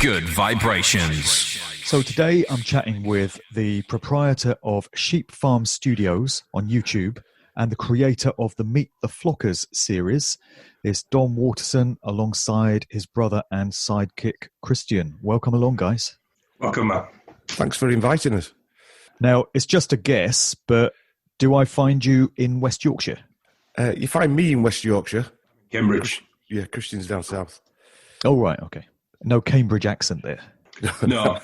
Good Vibrations. So today I'm chatting with the proprietor of Sheep Farm Studios on YouTube and the creator of the Meet the Flockers series. It's Dom Waterson alongside his brother and sidekick Christian. Welcome along, guys. Welcome, Matt. Thanks for inviting us. Now, it's just a guess, but do I find you in West Yorkshire? You find me in West Yorkshire. Cambridge. Yeah, Christian's down south. Oh, right, okay. No Cambridge accent there. No.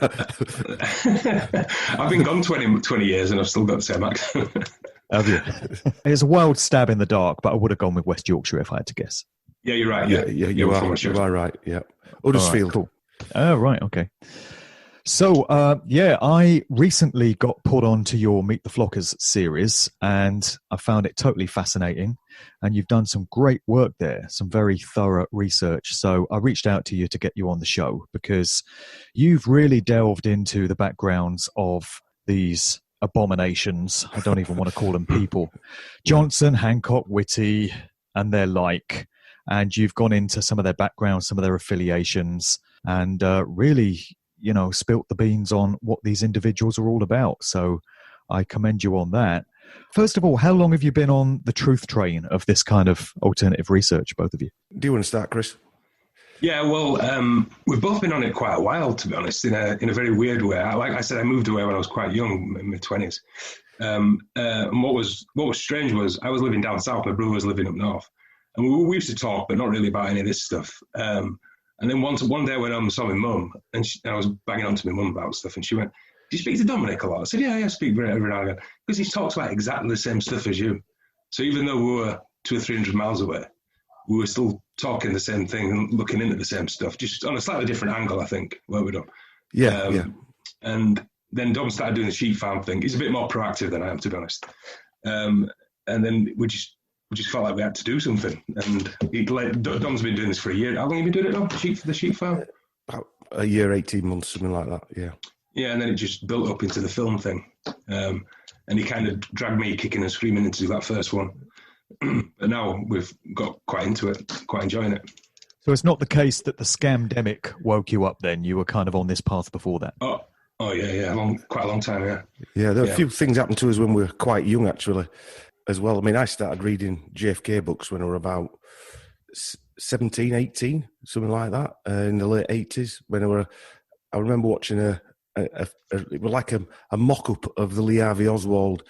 I've been gone 20 years and I've still got the same accent. Have you? It's a wild stab in the dark, but I would have gone with West Yorkshire if I had to guess. Yeah, you're right. Yeah, you are right. Yeah. Huddersfield. Right, cool. Oh, right, okay. So, I recently got put onto your Meet the Flockers series and I found it totally fascinating. And you've done some great work there, some very thorough research. So I reached out to you to get you on the show because you've really delved into the backgrounds of these abominations. I don't even want to call them people. Johnson, Hancock, Whitty, and their like. And you've gone into some of their backgrounds, some of their affiliations, and really, spilt the beans on what these individuals are all about. So I commend you on that. First of all, how long have you been on the truth train of this kind of alternative research, both of you? Do you want to start, Chris? Yeah, well, we've both been on it quite a while, to be honest, in a very weird way. Like I said, I moved away when I was quite young, in my 20s. And what was strange was I was living down south, my brother was living up north. And we used to talk, but not really about any of this stuff. And then one day I went home and saw my mum, and I was banging on to my mum about stuff, and she went, "Do you speak to Dominic a lot?" I said, yeah, I speak every now and again. Because he talks about exactly the same stuff as you. So even though we were 200 or 300 miles away, we were still talking the same thing and looking into the same stuff, just on a slightly different angle, I think, weren't we, Dom? Yeah. And then Dom started doing the sheep farm thing. He's a bit more proactive than I am, to be honest. And then we just felt like we had to do something. And Dom's been doing this for a year. How long have you been doing it, Dom? The sheep farm? About a year, 18 months, something like that, yeah. Yeah, and then it just built up into the film thing. And he kind of dragged me kicking and screaming into that first one. But now we've got quite into it, quite enjoying it. So it's not the case that the scamdemic woke you up then? You were kind of on this path before that? Oh yeah. Quite a long time, yeah. Yeah, there are a few things happened to us when we were quite young, actually, as well. I mean, I started reading JFK books when I were about 17, 18, something like that, in the late 80s. I remember watching it was like a mock-up of the Lee Harvey Oswald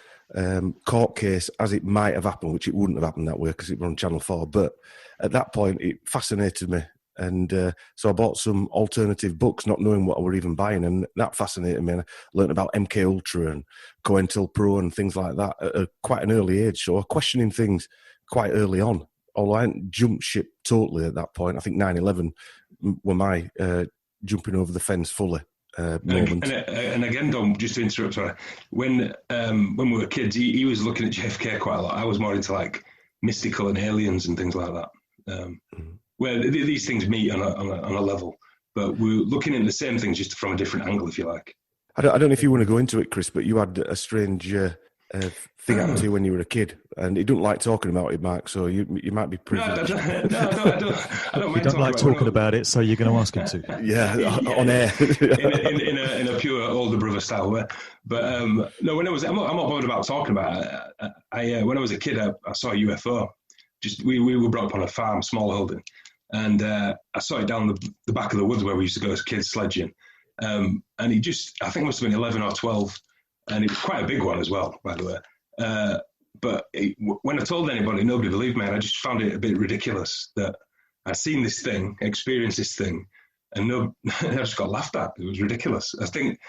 court case as it might have happened, which it wouldn't have happened that way because it was on Channel 4. But at that point, it fascinated me. And so I bought some alternative books, not knowing what I were even buying. And that fascinated me. And I learned about MK Ultra and COINTELPRO and things like that at quite an early age. So I was questioning things quite early on. Although I hadn't jumped ship totally at that point. I think 9/11 were my jumping over the fence fully. Moment. And again, Dom, just to interrupt, sorry. When we were kids, he was looking at JFK quite a lot. I was more into like mystical and aliens and things like that, where these things meet on a level. But we're looking at the same things just from a different angle, if you like. I don't know if you want to go into it, Chris, but you had a strange thing happen to you when you were a kid, and he don't like talking about it, Mark. So you might be privileged. No, I don't. You don't like talking about it, so you're going to ask him to. Yeah, on air. in a pure older brother style way. But no, I'm not bothered about talking about it. I when I was a kid, I saw a UFO. We were brought up on a farm, small holding, and I saw it down the back of the woods where we used to go as kids sledging. And I think it must have been 11 or 12. And it was quite a big one as well, by the way. But when I told anybody, nobody believed me. And I just found it a bit ridiculous that I'd seen this thing, experienced this thing, and I just got laughed at. It was ridiculous. I think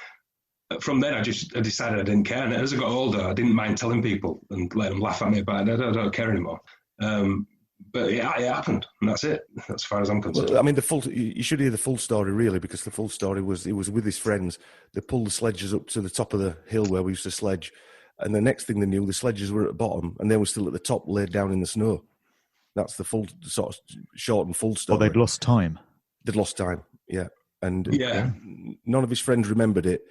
from then I decided I didn't care. And as I got older, I didn't mind telling people and letting them laugh at me about it. I don't care anymore. But it happened, and that's it, as far as I'm concerned. Well, I mean, you should hear the full story, really, because the full story was he was with his friends. They pulled the sledges up to the top of the hill where we used to sledge, and the next thing they knew, the sledges were at the bottom, and they were still at the top, laid down in the snow. That's the full, sort of short and full story. Well, they'd lost time. They'd lost time, yeah. And none of his friends remembered it,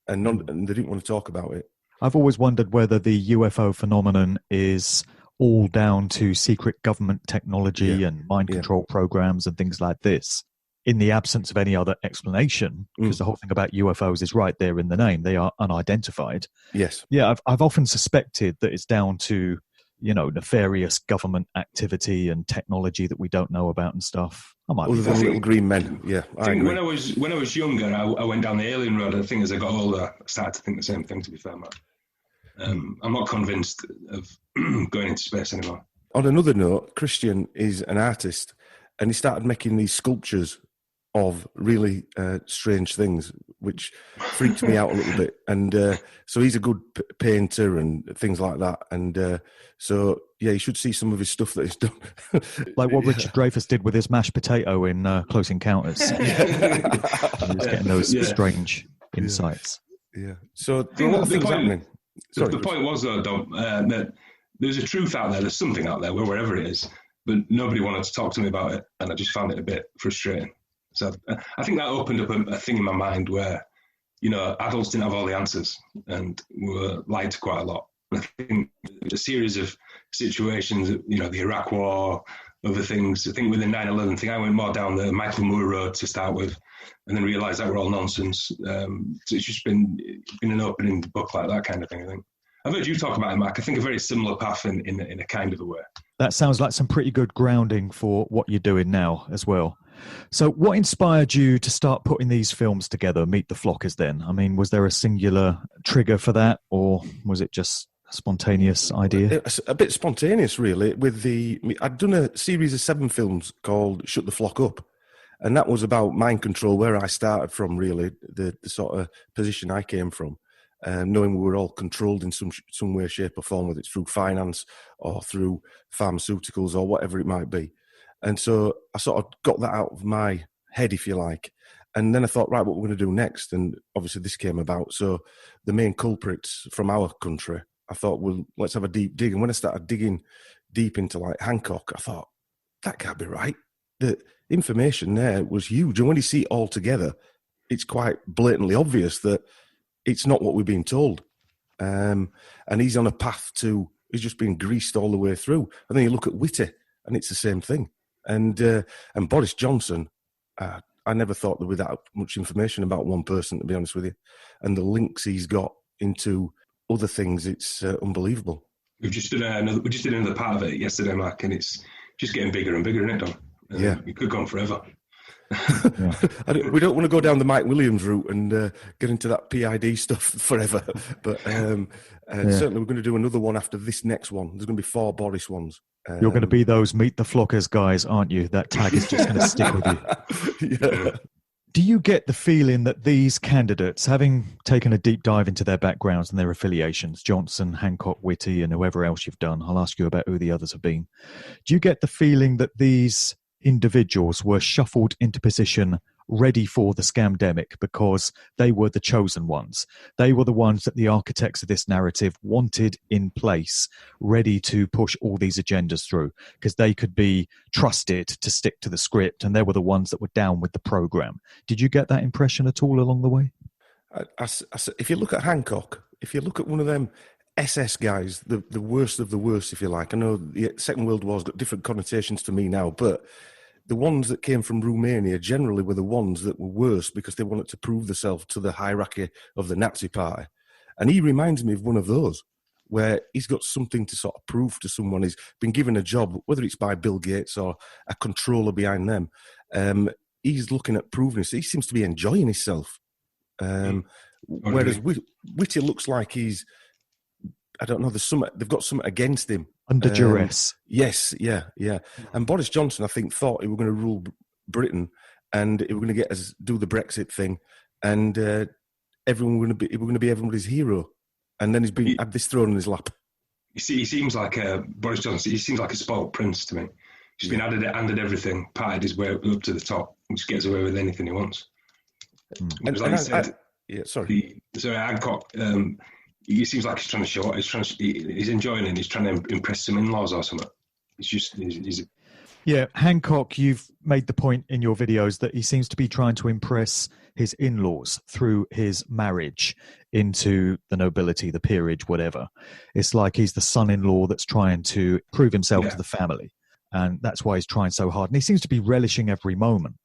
and they didn't want to talk about it. I've always wondered whether the UFO phenomenon is all down to secret government technology and mind control programs and things like this. in the absence of any other explanation, because the whole thing about UFOs is right there in the name. They are unidentified. Yes. Yeah, I've often suspected that it's down to, nefarious government activity and technology that we don't know about and stuff. I might Other than little green men. Yeah, I think when I was younger, I went down the alien road. I think as I got older, I started to think the same thing, to be fair, Matt. I'm not convinced of going into space anymore. On another note, Christian is an artist, and he started making these sculptures of really strange things, which freaked me out a little bit. And so he's a good painter and things like that. And so, yeah, you should see some of his stuff that he's done. Like what Richard Dreyfuss did with his mashed potato in Close Encounters. He was getting those strange insights. Yeah. So there are a lot of things happening. The point was, though, Dom, that there's a truth out there. There's something out there, wherever it is, but nobody wanted to talk to me about it, and I just found it a bit frustrating. So I think that opened up a thing in my mind where, adults didn't have all the answers and were lied to quite a lot. I think a series of situations, the Iraq War, other things. I think with the 9/11 thing, I went more down the Michael Moore road to start with, and then realised that were all nonsense. So it's just been an opening book like that kind of thing, I think. I've heard you talk about it, Mark. I think a very similar path in a kind of a way. That sounds like some pretty good grounding for what you're doing now as well. So what inspired you to start putting these films together, Meet the Flockers then? I mean, was there a singular trigger for that, or was it just a spontaneous idea? It's a bit spontaneous, really. I'd done a series of 7 films called Shut the Flock Up, and that was about mind control, where I started from, really, the sort of position I came from. Knowing we were all controlled in some way, shape or form, whether it's through finance or through pharmaceuticals or whatever it might be. And so I sort of got that out of my head, if you like. And then I thought, right, what we're going to do next? And obviously this came about. So the main culprits from our country, I thought, well, let's have a deep dig. And when I started digging deep into like Hancock, I thought, that can't be right. The information there was huge. And when you see it all together, it's quite blatantly obvious that it's not what we're being told. And he's on a path he's just been greased all the way through. And then you look at Whitty, and it's the same thing. And Boris Johnson, I never thought there was that much information about one person, to be honest with you. And the links he's got into other things, it's unbelievable. We just did another part of it yesterday, Mark, and it's just getting bigger and bigger, isn't it, Dom? Yeah. It could go on forever. Yeah. We don't want to go down the Mike Williams route and get into that PID stuff forever. But certainly we're going to do another one after this next one. There's going to be 4 Boris ones. You're going to be those Meet the Flockers guys, aren't you? That tag is just going to stick with you. Yeah. Do you get the feeling that these candidates, having taken a deep dive into their backgrounds and their affiliations, Johnson, Hancock, Whitty, and whoever else you've done, I'll ask you about who the others have been. Do you get the feeling that these individuals were shuffled into position ready for the scamdemic because they were the chosen ones? They were the ones that the architects of this narrative wanted in place, ready to push all these agendas through, because they could be trusted to stick to the script, and they were the ones that were down with the program. Did you get that impression at all along the way? If you look at Hancock, if you look at one of them SS guys, the worst of the worst, if you like. I know the Second World War's got different connotations to me now, but the ones that came from Romania generally were the ones that were worse because they wanted to prove themselves to the hierarchy of the Nazi party. And he reminds me of one of those, where he's got something to sort of prove to someone. He's been given a job, whether it's by Bill Gates or a controller behind them. He's looking at proving it. He seems to be enjoying himself. Whereas Whitty looks like he's, I don't know, they've got something against him. Under duress. Yes, yeah. And Boris Johnson, I think, thought he were going to rule Britain and he were going to get us do the Brexit thing, and everyone were going to be everybody's hero. And then he's had this thrown in his lap. You see, he seems like Boris Johnson. He seems like a spoiled prince to me. He's been handed everything, parted his way up to the top, and just gets away with anything he wants. Hancock. He seems like he's trying to show. He's enjoying it. He's trying to impress some in-laws or something. Yeah, Hancock, you've made the point in your videos that he seems to be trying to impress his in-laws through his marriage into the nobility, the peerage, whatever. It's like he's the son-in-law that's trying to prove himself to the family. And that's why he's trying so hard. And he seems to be relishing every moment.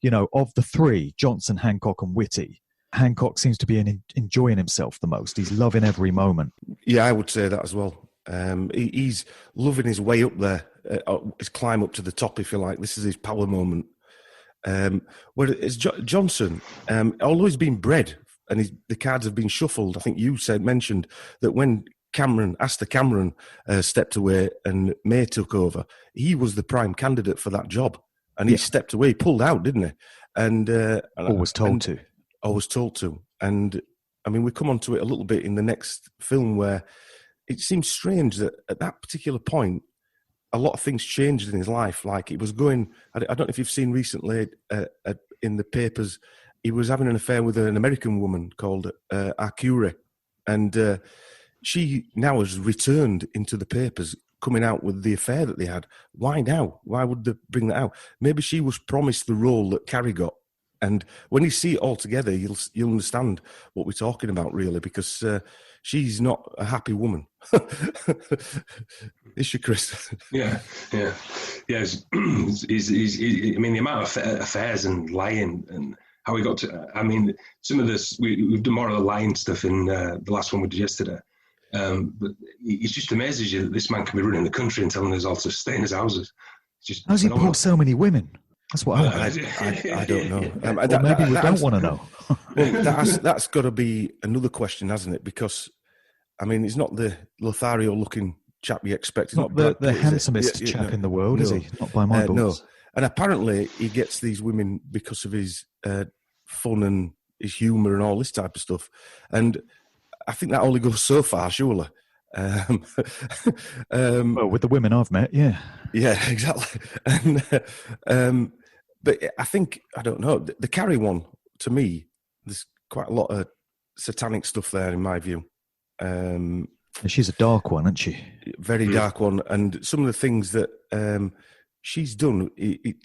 of the three, Johnson, Hancock, and Whitty, Hancock seems to be enjoying himself the most. He's loving every moment. Yeah, I would say that as well. He's loving his way up there, his climb up to the top, if you like. This is his power moment. Whereas Johnson, although he's been bred and the cards have been shuffled, I think you mentioned that when Astor Cameron stepped away and May took over, he was the prime candidate for that job. And he stepped away, he pulled out, didn't he? And was told to. I was told to. And I mean, we come on to it a little bit in the next film where it seems strange that at that particular point, a lot of things changed in his life. Like it was going, I don't know if you've seen recently in the papers, he was having an affair with an American woman called Arcuri. And she now has returned into the papers, coming out with the affair that they had. Why now? Why would they bring that out? Maybe she was promised the role that Carrie got. And when you see it all together, you'll understand what we're talking about, really, because she's not a happy woman. Is she, Chris? Yeah. He's, I mean, the amount of affairs and lying and how we got to. I mean, some of this we've done more of the lying stuff in the last one we did yesterday. But it just amazes you that this man can be running the country and telling us all to stay in his houses. How's he brought so many women? That's what I don't know. Maybe we don't want to know. That's got to be another question, hasn't it? Because, I mean, he's not the Lothario-looking chap you expect. He's not the handsomest chap in the world, is he? Not by my books. No. And apparently he gets these women because of his fun and his humour and all this type of stuff. And I think that only goes so far, surely. Well, with the women I've met, yeah. Yeah, exactly. And, but I think, I don't know, the Carrie one, to me, there's quite a lot of satanic stuff there, in my view. She's a dark one, isn't she? Very dark one. And some of the things that she's done, it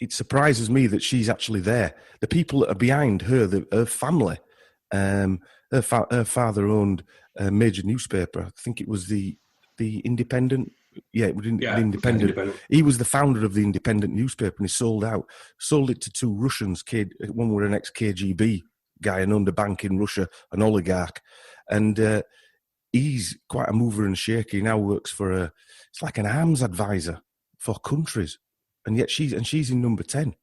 surprises me that she's actually there. The people that are behind her, her family, her father owned a major newspaper. I think it was the Independent. Yeah, it was the Independent. He was the founder of the Independent newspaper, and he sold it to two Russians. One were an ex-KGB guy and owned a bank in Russia, an oligarch, and he's quite a mover and shaker. He now works for it's like an arms advisor for countries, and yet she's in number 10,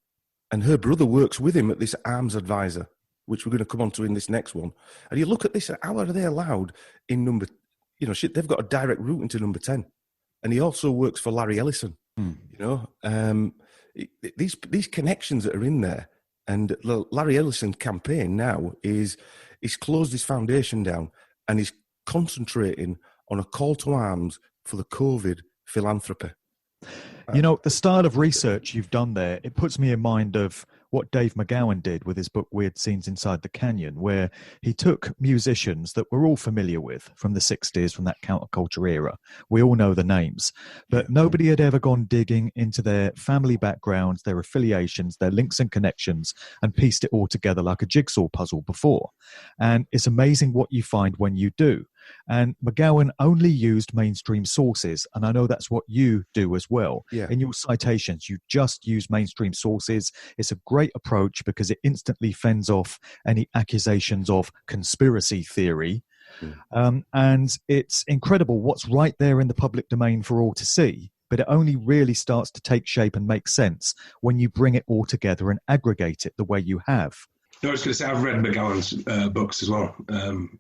and her brother works with him at this arms advisor, which we're going to come on to in this next one. And you look at this, how are they allowed in number? They've got a direct route into number 10. And he also works for Larry Ellison. These connections that are in there, and the Larry Ellison campaign now he's closed his foundation down and he's concentrating on a call to arms for the COVID philanthropy. The style of research you've done there, it puts me in mind of what Dave McGowan did with his book Weird Scenes Inside the Canyon, where he took musicians that we're all familiar with from the 60s, from that counterculture era. We all know the names, but nobody had ever gone digging into their family backgrounds, their affiliations, their links and connections, and pieced it all together like a jigsaw puzzle before. And it's amazing what you find when you do. And McGowan only used mainstream sources, and I know that's what you do as well. Yeah. In your citations, you just use mainstream sources. It's a great approach because it instantly fends off any accusations of conspiracy theory. And it's incredible what's right there in the public domain for all to see, but it only really starts to take shape and make sense when you bring it all together and aggregate it the way you have. No, I was going to say I've read McGowan's books as well, and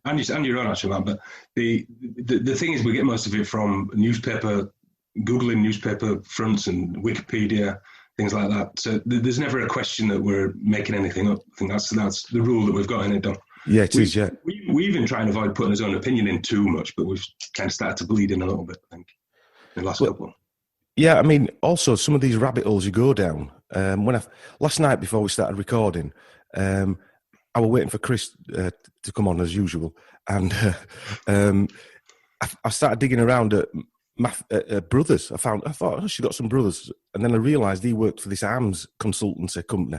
your own actually, man. But the thing is, we get most of it from newspaper, Googling newspaper fronts and Wikipedia, things like that. So there's never a question that we're making anything up. I think that's the rule that we've got in it, Dom. Yeah, it is. Yeah, we even try and avoid putting his own opinion in too much, but we've kind of started to bleed in a little bit, I think, in the last couple. Yeah, I mean, also some of these rabbit holes you go down. Last night before we started recording, I was waiting for Chris to come on as usual, and I started digging around at brothers. I thought she got some brothers, and then I realised he worked for this arms consultancy company,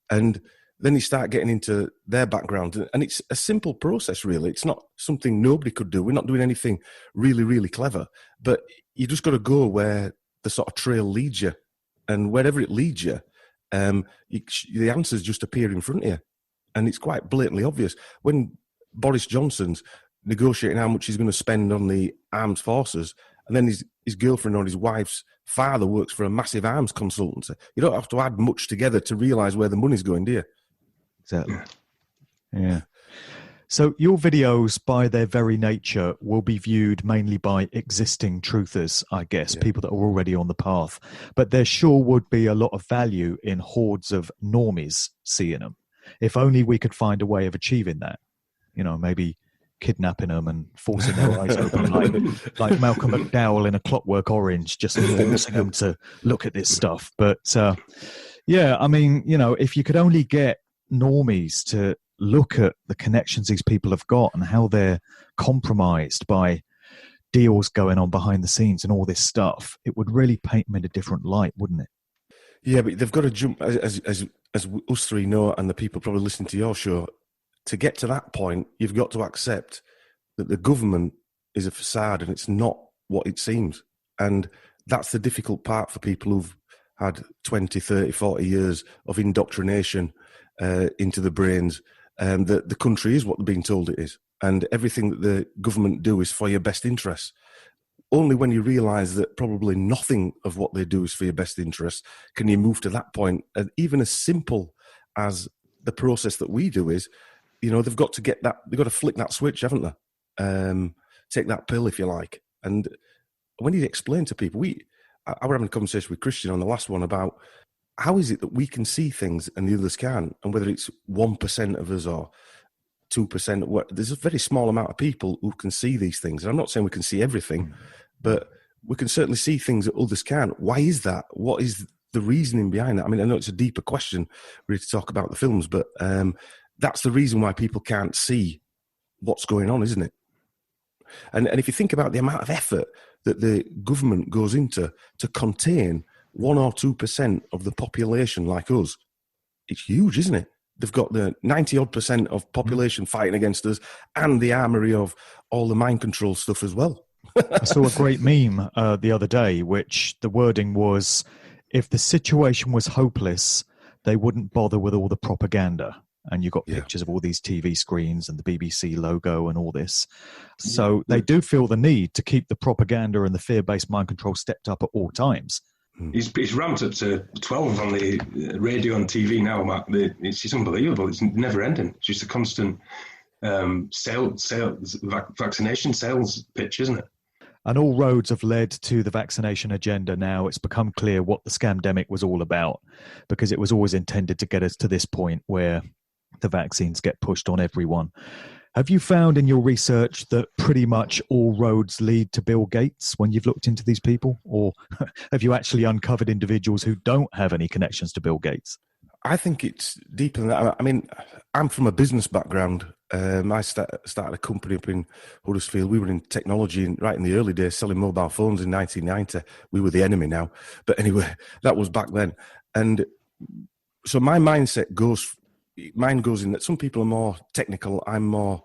and then you start getting into their background, and it's a simple process, really. It's not something nobody could do. We're not doing anything really, really clever, but you just got to go where the sort of trail leads you, and wherever it leads you, the answers just appear in front of you. And it's quite blatantly obvious. When Boris Johnson's negotiating how much he's going to spend on the armed forces, and then his girlfriend or his wife's father works for a massive arms consultancy. You don't have to add much together to realise where the money's going, do you? Exactly. Yeah. So your videos, by their very nature, will be viewed mainly by existing truthers, I guess, people that are already on the path. But there sure would be a lot of value in hordes of normies seeing them. If only we could find a way of achieving that. You know, maybe kidnapping them and forcing their eyes open like Malcolm McDowell in A Clockwork Orange, just forcing them to look at this stuff. But yeah, I mean, you know, if you could only get normies to look at the connections these people have got and how they're compromised by deals going on behind the scenes and all this stuff, it would really paint them in a different light, wouldn't it? Yeah, but they've got to jump, as us three know, and the people probably listening to your show, to get to that point, you've got to accept that the government is a facade and it's not what it seems. And that's the difficult part for people who've had 20, 30, 40 years of indoctrination into the brains. That the country is what they're being told it is. And everything that the government do is for your best interests. Only when you realise that probably nothing of what they do is for your best interests can you move to that point. And even as simple as the process that we do is, you know, they've got to get that, they've got to flick that switch, haven't they? Take that pill, if you like. And when you explain to people, I were having a conversation with Christian on the last one about how is it that we can see things and the others can't, and whether it's 1% of us or 2%. There's a very small amount of people who can see these things. And I'm not saying we can see everything, but we can certainly see things that others can't. Why is that? What is the reasoning behind that? I mean, I know it's a deeper question really to talk about the films, but that's the reason why people can't see what's going on, isn't it? And if you think about the amount of effort that the government goes into to contain 1 or 2% of the population like us, it's huge, isn't it? They've got the 90-odd% of population fighting against us and the armoury of all the mind control stuff as well. I saw a great meme the other day, which the wording was, if the situation was hopeless, they wouldn't bother with all the propaganda. And you got pictures of all these TV screens and the BBC logo and all this. So they do feel the need to keep the propaganda and the fear-based mind control stepped up at all times. He's ramped up to 12 on the radio and TV now, Matt. It's just unbelievable. It's never ending. It's just a constant vaccination sales pitch, isn't it? And all roads have led to the vaccination agenda now. It's become clear what the scamdemic was all about, because it was always intended to get us to this point where the vaccines get pushed on everyone. Have you found in your research that pretty much all roads lead to Bill Gates when you've looked into these people? Or have you actually uncovered individuals who don't have any connections to Bill Gates? I think it's deeper than that. I mean, I'm from a business background. I started a company up in Huddersfield. We were in technology right in the early days, selling mobile phones in 1990. We were the enemy now. But anyway, that was back then. And so my mindset goes in that some people are more technical. I'm more,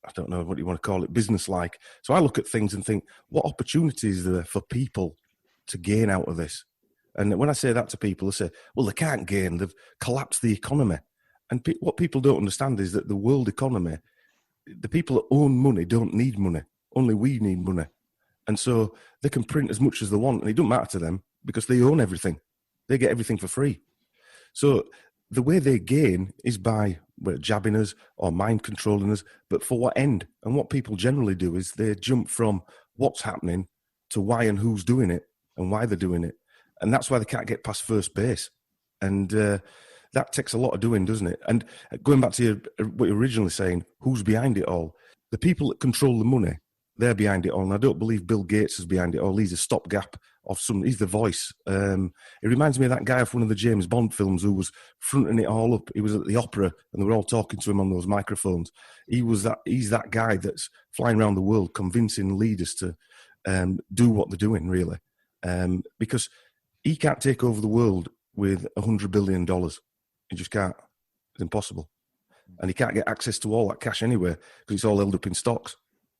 I don't know what you want to call it, business-like. So I look at things and think, what opportunities are there for people to gain out of this? And when I say that to people, they say, well, they can't gain. They've collapsed the economy. And what people don't understand is that the world economy, the people that own money don't need money. Only we need money. And so they can print as much as they want, and it doesn't matter to them because they own everything. They get everything for free. So the way they gain is by jabbing us or mind controlling us, but for what end? And what people generally do is they jump from what's happening to why and who's doing it and why they're doing it. And that's why they can't get past first base. And that takes a lot of doing, doesn't it? And going back to what you were originally saying, who's behind it all? The people that control the money, they're behind it all. And I don't believe Bill Gates is behind it all. He's a stopgap of he's the voice. It reminds me of that guy off one of the James Bond films who was fronting it all up. He was at the opera and they were all talking to him on those microphones. He's that guy that's flying around the world convincing leaders to do what they're doing, really. Because he can't take over the world with $100 billion. He just can't. It's impossible. And he can't get access to all that cash anyway because it's all held up in stocks.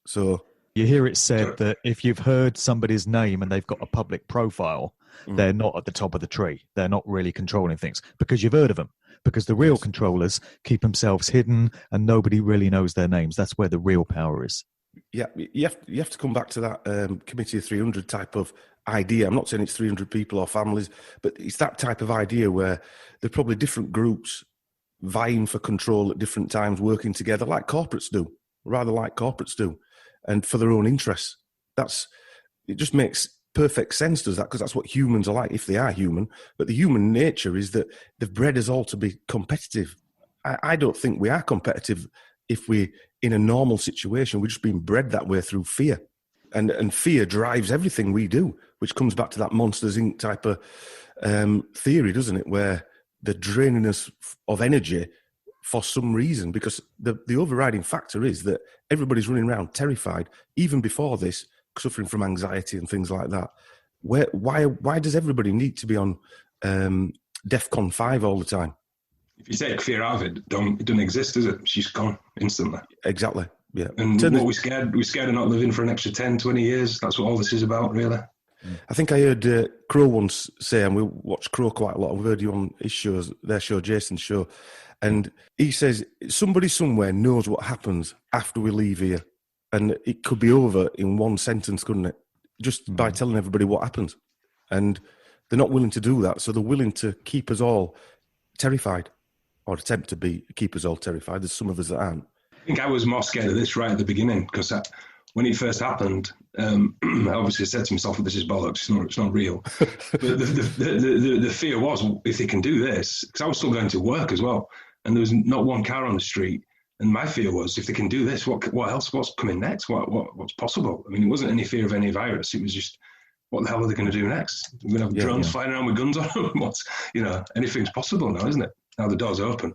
So You hear it said that if you've heard somebody's name and they've got a public profile, they're not at the top of the tree. They're not really controlling things because you've heard of them. Because the real controllers keep themselves hidden and nobody really knows their names. That's where the real power is. Yeah, you have to come back to that Committee of 300 type of idea. I'm not saying it's 300 people or families, but it's that type of idea where there are probably different groups vying for control at different times, working together like corporates do, rather like corporates do, and for their own interests. It just makes perfect sense, does that? Because that's what humans are like, if they are human. But the human nature is that they've bred us all to be competitive. I don't think we are competitive if we're in a normal situation. We're just being bred that way through fear. And fear drives everything we do, which comes back to that Monsters, Inc. type of theory, doesn't it? Where they're draining us of energy for some reason, because the overriding factor is that everybody's running around terrified, even before this, suffering from anxiety and things like that. Why does everybody need to be on DEFCON 5 all the time? If you take fear out of it, it doesn't exist, does it? She's gone instantly. Exactly, yeah. And we're scared of not living for an extra 10, 20 years. That's what all this is about, really. I think I heard Crow once say, and we watch Crow quite a lot, we've heard you on his shows, their show, Jason's show, and he says, somebody somewhere knows what happens after we leave here. And it could be over in one sentence, couldn't it? Just by telling everybody what happens. And they're not willing to do that. So they're willing to keep us all terrified, or attempt to keep us all terrified. There's some of us that aren't. I think I was more scared of this right at the beginning, because when it first happened, I obviously said to myself, this is bollocks, it's not real. But the fear was, if they can do this, because I was still going to work as well, and there was not one car on the street. And my fear was, if they can do this, what else? What's coming next? What's possible? I mean, it wasn't any fear of any virus. It was just, what the hell are they going to do next? We're going to have drones flying around with guns on them. Anything's possible now, isn't it? Now the door's open.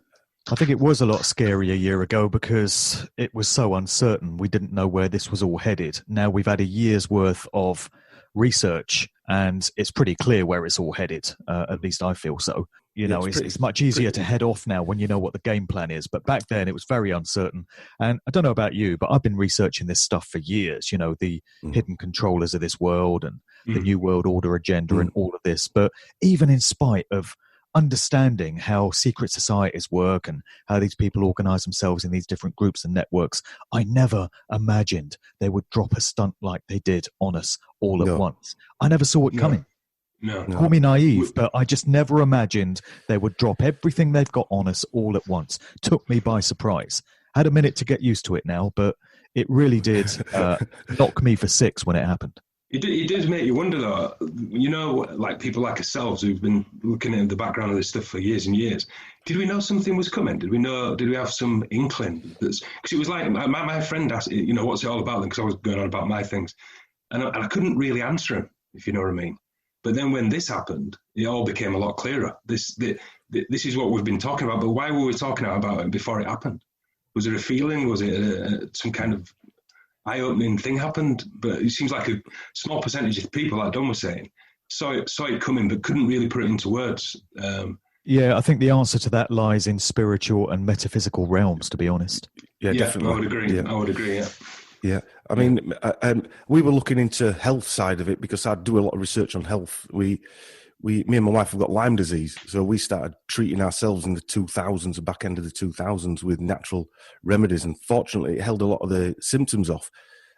I think it was a lot scary a year ago because it was so uncertain. We didn't know where this was all headed. Now we've had a year's worth of research and it's pretty clear where it's all headed. At least I feel so. It's much easier to head off now when you know what the game plan is. But back then it was very uncertain. And I don't know about you, but I've been researching this stuff for years, the hidden controllers of this world and the New World Order agenda and all of this. But even in spite of understanding how secret societies work and how these people organize themselves in these different groups and networks, I never imagined they would drop a stunt like they did on us all at once. I never saw it coming. No. Call me naive, but I just never imagined they would drop everything they've got on us all at once. Took me by surprise. Had a minute to get used to it now, but it really did knock me for six when it happened. It does make you wonder, though, like people like ourselves who've been looking at the background of this stuff for years and years. Did we know something was coming? Did we have some inkling? Because it was like my friend asked, what's it all about? Because I was going on about my things. And I couldn't really answer him, if you know what I mean. But then when this happened, it all became a lot clearer. This is what we've been talking about, but why were we talking about it before it happened? Was there a feeling? Was it some kind of eye-opening thing happened? But it seems like a small percentage of people, like Dom was saying, saw it coming but couldn't really put it into words. Yeah, I think the answer to that lies in spiritual and metaphysical realms, to be honest. Yeah, definitely. I would agree. Yeah. I would agree, yeah. Yeah, I mean, we were looking into health side of it because I do a lot of research on health. Me and my wife have got Lyme disease, so we started treating ourselves in the 2000s, the back end of the 2000s, with natural remedies, and fortunately, it held a lot of the symptoms off.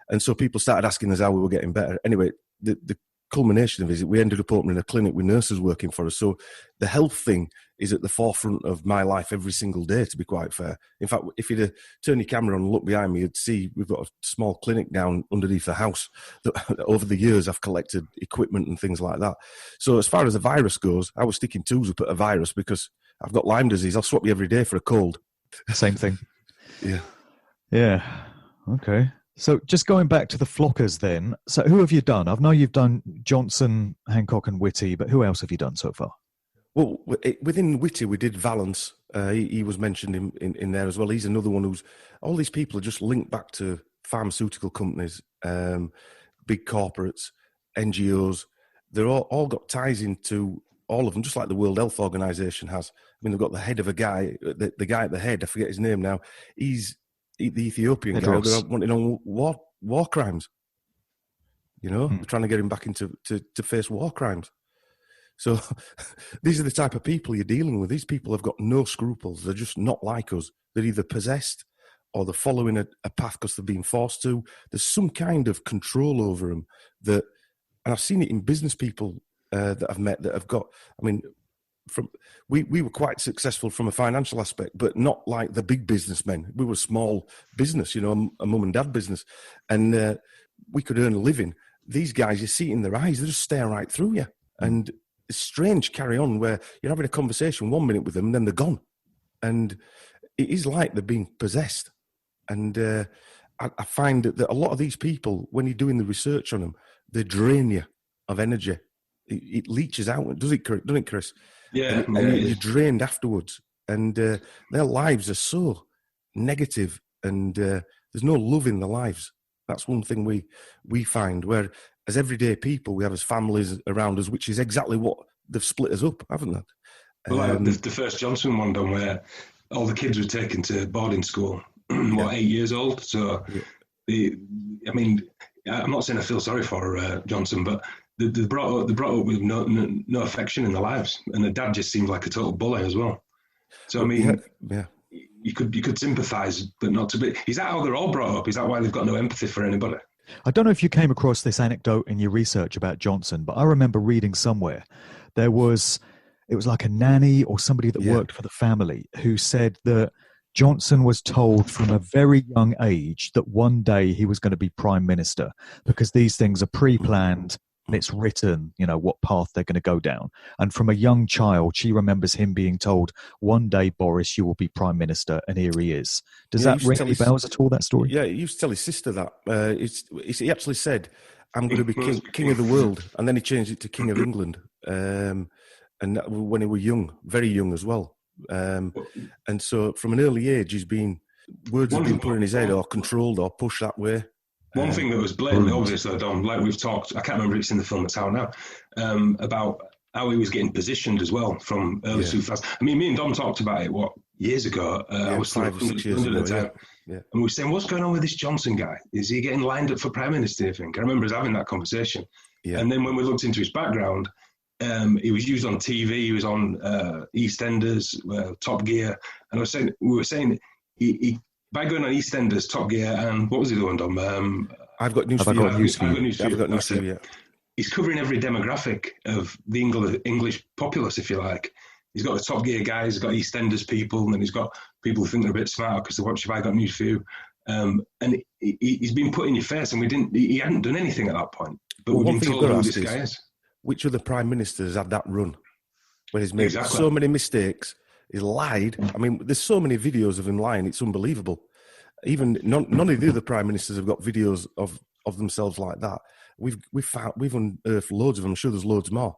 And so people started asking us how we were getting better. Anyway, the culmination of it is we ended up opening a clinic with nurses working for us. So the health thing is at the forefront of my life every single day, to be quite fair. In fact, if you'd turn your camera on and look behind me, you'd see we've got a small clinic down underneath the house that over the years I've collected equipment and things like that. So as far as the virus goes, I was sticking tools up at a virus because I've got Lyme disease. I'll swap you every day for a cold. Same thing. Yeah. Okay. So just going back to the flockers then, so who have you done? I know you've done Johnson, Hancock and Whitty, but who else have you done so far? Well, within Whitty, we did Valence. He was mentioned in there as well. He's another one who's, all these people are just linked back to pharmaceutical companies, big corporates, NGOs. They're all got ties into all of them, just like the World Health Organization has. I mean, they've got the head of a guy, the guy at the head, I forget his name now. He's the Ethiopian guy. They're wanting on war crimes. You know, they're trying to get him back into to face war crimes. So these are the type of people you're dealing with. These people have got no scruples. They're just not like us. They're either possessed or they're following a path because they're being forced to. There's some kind of control over them that, and I've seen it in business people that I've met that have got, I mean, we were quite successful from a financial aspect, but not like the big businessmen. We were a small business, you know, a mum and dad business, and we could earn a living. These guys, you see it in their eyes, they just stare right through you. And it's strange carry on where you're having a conversation 1 minute with them and then they're gone. And it is like they're being possessed. And I find that a lot of these people, when you're doing the research on them, they drain you of energy. It leaches out, doesn't it, Chris? Yeah. And you're drained afterwards. And their lives are so negative, and there's no love in their lives. That's one thing we find, where as everyday people, we have as families around us, which is exactly what they've split us up, haven't they? Well, the first Johnson one done where all the kids were taken to boarding school, 8 years old. So, I mean, I'm not saying I feel sorry for Johnson, but they're brought up with no affection in their lives, and the dad just seems like a total bully as well. So I mean, you could sympathise, but not to be. Is that how they're all brought up? Is that why they've got no empathy for anybody? I don't know if you came across this anecdote in your research about Johnson, but I remember reading somewhere it was like a nanny or somebody that worked for the family who said that Johnson was told from a very young age that one day he was going to be prime minister, because these things are pre-planned. And it's written, you know, what path they're going to go down. And from a young child, she remembers him being told, one day, Boris, you will be prime minister, and here he is. Does that ring any bells at all, that story? Yeah, he used to tell his sister that. He actually said, I'm going to be king of the world. And then he changed it to King of England. And that, when he was young, very young as well. And so from an early age, words have been put in his head or controlled or pushed that way. One thing that was blatantly obvious, though, Dom, like we've talked, I can't remember if it's in the film that's out now, about how he was getting positioned as well from early 2000s. I mean, me and Dom talked about it, years ago? I was 5 or 6 years ago, at the time. Yeah. And we were saying, what's going on with this Johnson guy? Is he getting lined up for prime minister, I think? I remember us having that conversation. Yeah. And then when we looked into his background, he was used on TV, he was on EastEnders, Top Gear. And we were saying he by going on EastEnders, Top Gear, and what was the other one, Dom? I've got news for you. He's covering every demographic of the English populace, if you like. He's got the Top Gear guys, he's got EastEnders people, and then he's got people who think they're a bit smarter because they watch Have I Got News for You. And he's been put in your face, and he hadn't done anything at that point. But we've been told who this guy is. Which other prime ministers had that run? Where he's made so many mistakes. He's lied. I mean, there's so many videos of him lying. It's unbelievable. Even none of the other prime ministers have got videos of themselves like that. We've unearthed loads of them. I'm sure there's loads more.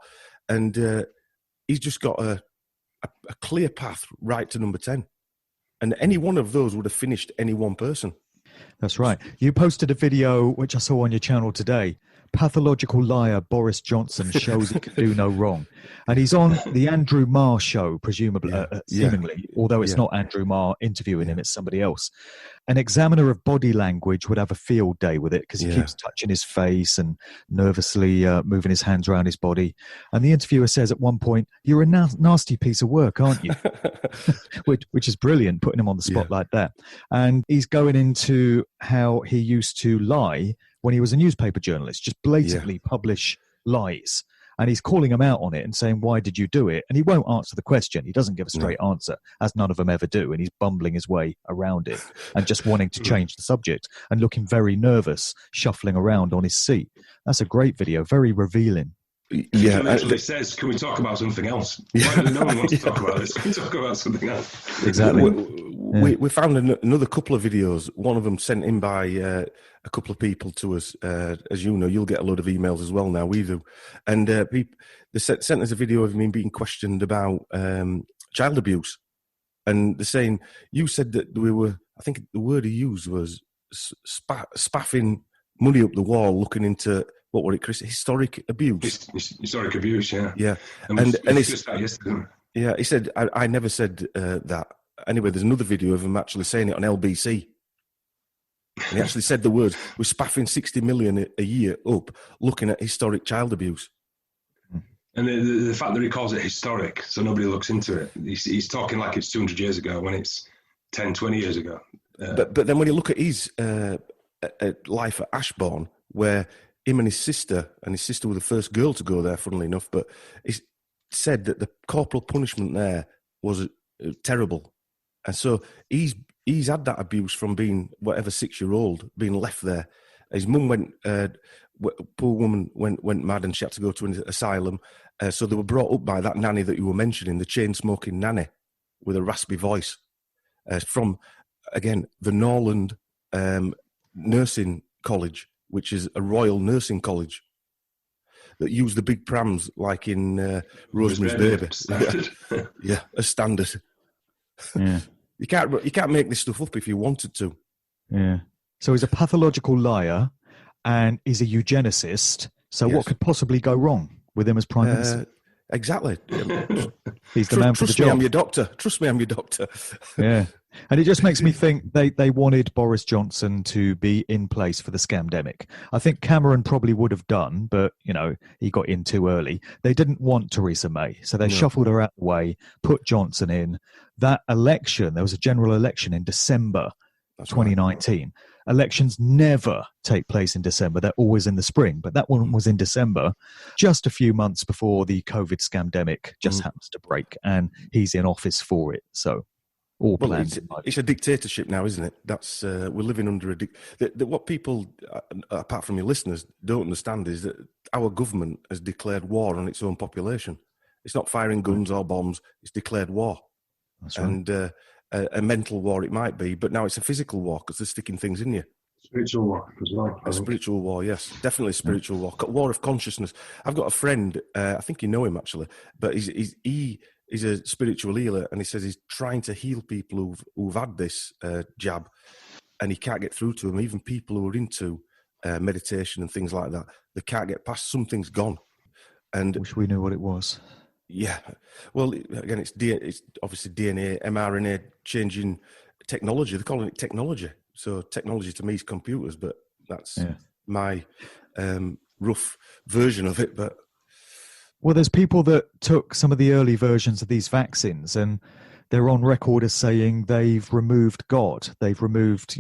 And he's just got a clear path right to number 10. And any one of those would have finished any one person. That's right. You posted a video, which I saw on your channel today. Pathological liar Boris Johnson shows he can do no wrong. And he's on the Andrew Marr show, presumably, seemingly, although it's not Andrew Marr interviewing him, it's somebody else. An examiner of body language would have a field day with it because he keeps touching his face and nervously moving his hands around his body. And the interviewer says at one point, you're a nasty piece of work, aren't you? which is brilliant, putting him on the spot like that. And he's going into how he used to lie when he was a newspaper journalist, just blatantly publish lies. And he's calling him out on it and saying, why did you do it? And he won't answer the question. He doesn't give a straight answer, as none of them ever do. And he's bumbling his way around it and just wanting to change the subject and looking very nervous, shuffling around on his seat. That's a great video, very revealing. Yeah, literally says, can we talk about something else? Why does no one want to talk about this? Can we talk about something else? Exactly. We found another couple of videos, one of them sent in by a couple of people to us. As you know, you'll get a load of emails as well now, we do. And they sent us a video of him being questioned about child abuse. And they're saying, you said that we were, I think the word he used was spaffing money up the wall looking into, what were it, Chris? Historic abuse. Historic abuse, yeah. Yeah. And it's just that yesterday. Yeah, he said, I never said that. Anyway, there's another video of him actually saying it on LBC. And he actually said the words, we're spaffing 60 million a year up looking at historic child abuse. And the fact that he calls it historic, so nobody looks into it, he's talking like it's 200 years ago when it's 10, 20 years ago. But then when you look at his life at Ashbourne, where him and his sister were the first girl to go there, funnily enough, but he said that the corporal punishment there was terrible. And so he's had that abuse from being whatever 6-year-old, being left there. His mum poor woman went mad and she had to go to an asylum. So they were brought up by that nanny that you were mentioning, the chain-smoking nanny with a raspy voice from, again, the Norland Nursing College, which is a royal nursing college that use the big prams like in Rosemary's Baby. Yeah, as standard. Yeah. You can't make this stuff up if you wanted to. Yeah. So he's a pathological liar and he's a eugenicist. So Yes. what could possibly go wrong with him as Prime Minister? Exactly. He's the man for the Trust me, job. I'm your doctor. Trust me, I'm your doctor. Yeah. And it just makes me think they wanted Boris Johnson to be in place for the scamdemic. I think Cameron probably would have done, but, he got in too early. They didn't want Theresa May, so they shuffled her out of the way, put Johnson in. That election, there was a general election in December 2019. Right. Elections never take place in December. They're always in the spring. But that one was in December, just a few months before the COVID scamdemic just happens to break. And he's in office for it. So all planned. It's a dictatorship now, isn't it? That's we're living under a what people, apart from your listeners, don't understand is that our government has declared war on its own population. It's not firing guns or bombs. It's declared war. That's right. And a mental war it might be, but now it's a physical war because they're sticking things in you. Spiritual war as well. A spiritual war, yes. Definitely a spiritual war. War of consciousness. I've got a friend, I think you know him actually, but he's a spiritual healer and he says he's trying to heal people who've had this jab and he can't get through to them. Even people who are into meditation and things like that, they can't get past. Something's gone. And wish we knew what it was. Yeah. Well, again, it's obviously DNA, mRNA changing technology. They're calling it technology. So technology to me is computers, but that's my rough version of it. But well, there's people that took some of the early versions of these vaccines and they're on record as saying they've removed God. They've removed,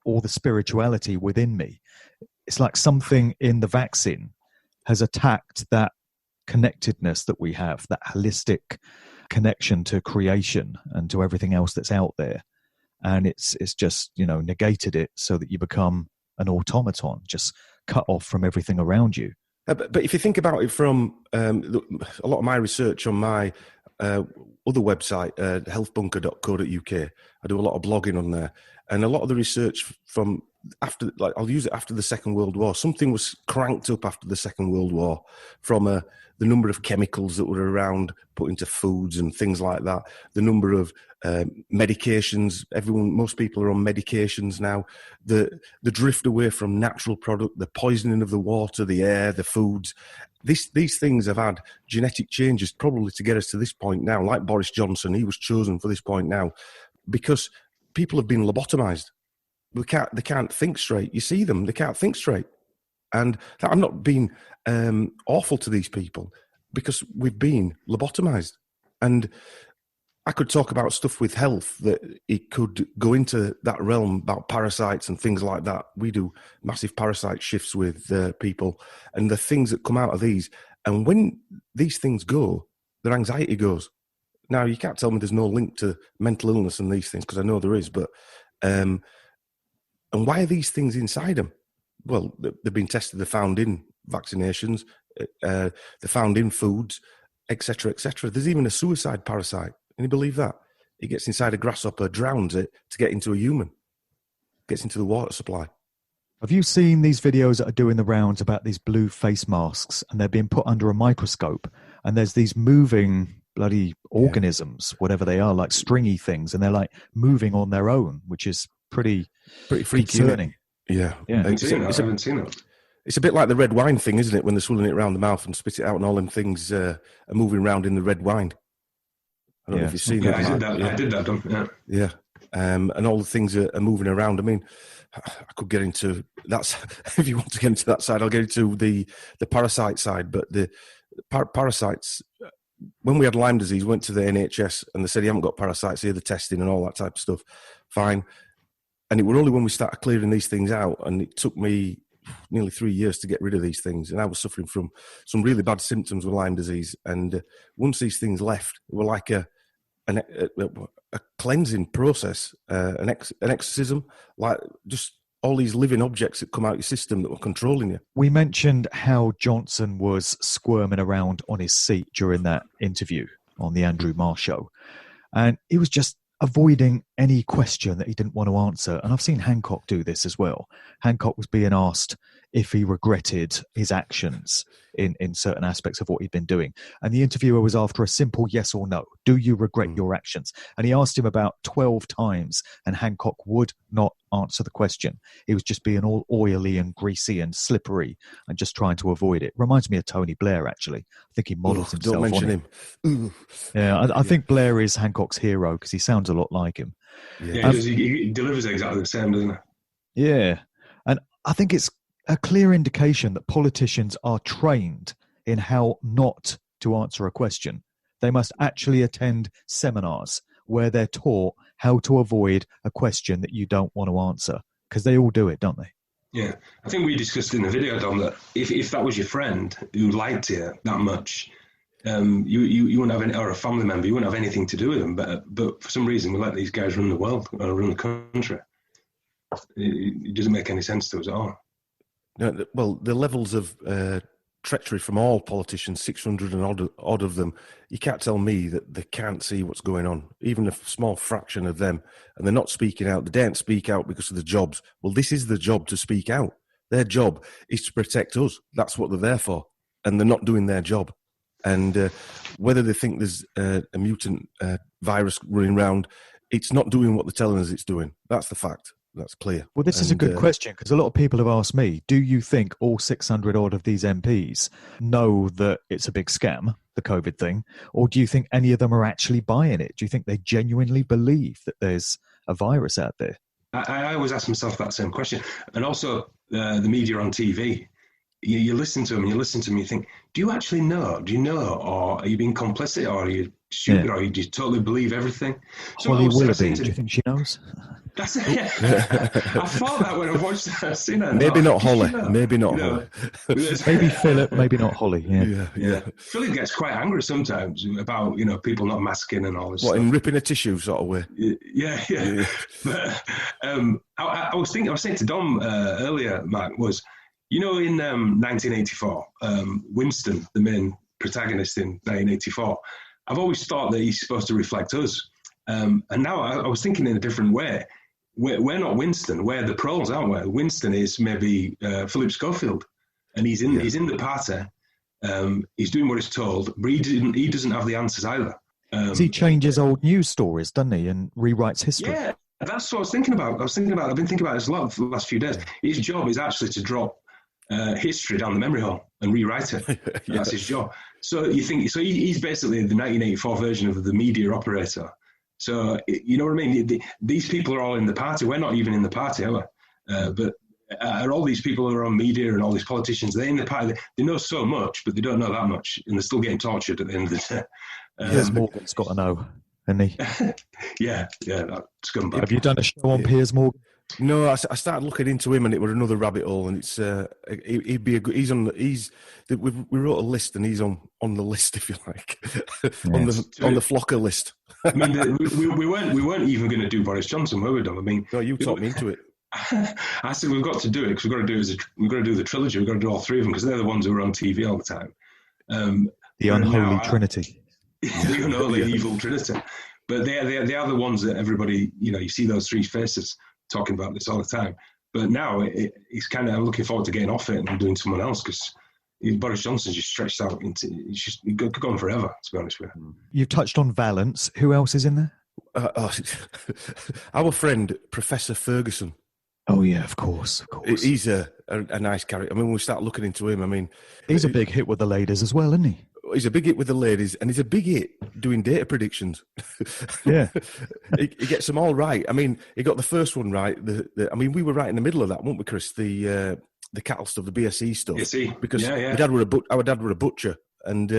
all the spirituality within me. It's like something in the vaccine has attacked that connectedness that we have, that holistic connection to creation and to everything else that's out there, and it's just negated it so that you become an automaton, just cut off from everything around you. But if you think about it from a lot of my research on my other website, healthbunker.co.uk, I do a lot of blogging on there, and a lot of the research from after, I'll use it after the Second World War. Something was cranked up after the Second World War from the number of chemicals that were around put into foods and things like that. The number of medications. Most people are on medications now. The drift away from natural product, the poisoning of the water, the air, the foods. These things have had genetic changes probably to get us to this point now. Like Boris Johnson, he was chosen for this point now because people have been lobotomized. They can't think straight. You see them, they can't think straight. And I'm not being awful to these people because we've been lobotomized. And I could talk about stuff with health that it could go into that realm about parasites and things like that. We do massive parasite shifts with people and the things that come out of these. And when these things go, their anxiety goes. Now, you can't tell me there's no link to mental illness and these things because I know there is, but... and why are these things inside them? Well, they've been tested. They're found in vaccinations. They're found in foods, etc., etc. There's even a suicide parasite. Can you believe that? It gets inside a grasshopper, drowns it to get into a human. Gets into the water supply. Have you seen these videos that are doing the rounds about these blue face masks and they're being put under a microscope and there's these moving bloody organisms, whatever they are, like stringy things, and they're like moving on their own, which is pretty freaky, concerning. Yeah. I haven't seen it. It's a bit like the red wine thing, isn't it? When they're swilling it around the mouth and spit it out and all them things are moving around in the red wine. I don't know if you've seen that. I did that, Dom. Yeah. Yeah. and all the things are moving around. I mean, I could get into that. If you want to get into that side, I'll get into the parasite side. But the parasites, when we had Lyme disease, went to the NHS and they said you haven't got parasites here, the testing and all that type of stuff. Fine. And it was only when we started clearing these things out, and it took me nearly 3 years to get rid of these things. And I was suffering from some really bad symptoms with Lyme disease. And once these things left, it was like a cleansing process, an exorcism, like just all these living objects that come out of your system that were controlling you. We mentioned how Johnson was squirming around on his seat during that interview on the Andrew Marr show. And he was just avoiding any question that he didn't want to answer. And I've seen Hancock do this as well. Hancock was being asked if he regretted his actions in certain aspects of what he'd been doing. And the interviewer was after a simple yes or no. Do you regret your actions? And he asked him about 12 times, and Hancock would not answer the question. He was just being all oily and greasy and slippery and just trying to avoid it. Reminds me of Tony Blair, actually. I think he models himself don't mention on him. Yeah, I think Blair is Hancock's hero because he sounds a lot like him. Yeah, he delivers exactly the same, doesn't he? Yeah. And I think it's a clear indication that politicians are trained in how not to answer a question. They must actually attend seminars where they're taught how to avoid a question that you don't want to answer, because they all do it, don't they? Yeah. I think we discussed in the video, Dom, that if that was your friend who liked you that much, you wouldn't have any, or a family member, you wouldn't have anything to do with them. But for some reason, we let these guys run the world, or run the country. It doesn't make any sense to us at all. No, well, the levels of treachery from all politicians, 600 and odd of them, you can't tell me that they can't see what's going on, even a small fraction of them, and they're not speaking out. They daren't speak out because of the jobs. Well, this is the job to speak out. Their job is to protect us. That's what they're there for, and they're not doing their job. And whether they think there's a mutant virus running around, it's not doing what they're telling us it's doing. That's the fact. That's clear. Well, this is a good question, because a lot of people have asked me, do you think all 600 odd of these MPs know that it's a big scam, the COVID thing, or do you think any of them are actually buying it? Do you think they genuinely believe that there's a virus out there? I always ask myself that same question. And also the media on TV, you listen to them, you think, do you actually know? Do you know? Or are you being complicit? Or are you stupid? Or do you totally believe everything? Holly Willoughby, do you think she knows? That's it. Yeah. I thought that when I watched that. I've seen her. Maybe not Holly. Maybe not Holly. Maybe Philip. Maybe not Holly. Yeah. Philip gets quite angry sometimes about people not masking and all this. What, stuff. in ripping a tissue sort of way? Yeah. But I was saying to Dom earlier, Mark, was in 1984, Winston, the main protagonist in 1984. I've always thought that he's supposed to reflect us, and now I was thinking in a different way. We're not Winston. We're the proles, aren't we? Winston is maybe Philip Schofield, and he's in the party. He's doing what he's told, but he doesn't have the answers either. He changes old news stories, doesn't he, and rewrites history? Yeah, that's what I was thinking about. I've been thinking about this a lot for the last few days. His job is actually to drop history down the memory hole and rewrite it. That's his job. So you think he's basically the 1984 version of the media operator. So, you know what I mean? These people are all in the party. We're not even in the party, are we? But are all these people who are on media and all these politicians, they're in the party. They know so much, but they don't know that much. And they're still getting tortured at the end of the day. Piers Morgan's got to know, hasn't he? yeah, that scumbag. Have you done a show on Piers Morgan? No, I started looking into him, and it was another rabbit hole. And it's he'd be a good. We wrote a list, and he's on the list, if you like, on the flocker list. I mean, we weren't even going to do Boris Johnson, were we, Dom? I mean, no, you talked me into it. I said we've got to do it because we've got to do the trilogy. We've got to do all three of them because they're the ones who are on TV all the time. The unholy trinity. The unholy evil trinity. But they are the ones that everybody, you see those three faces talking about this all the time. But now it's kind of looking forward to getting off it and doing someone else because Boris Johnson's just stretched out into it could go on forever, to be honest with you. You've touched on Valence. Who else is in there? Our friend, Professor Ferguson. Oh, yeah, of course. He's a nice character. I mean, when we start looking into him, I mean... He's a big hit with the ladies as well, isn't he? he's a big hit with the ladies, and he's a big hit doing data predictions. Yeah. he gets them all right. I mean, he got the first one right. I mean, we were right in the middle of that, weren't we, Chris? The cattle stuff, the BSE stuff. BSE. Because Yeah. our dad were a butcher, and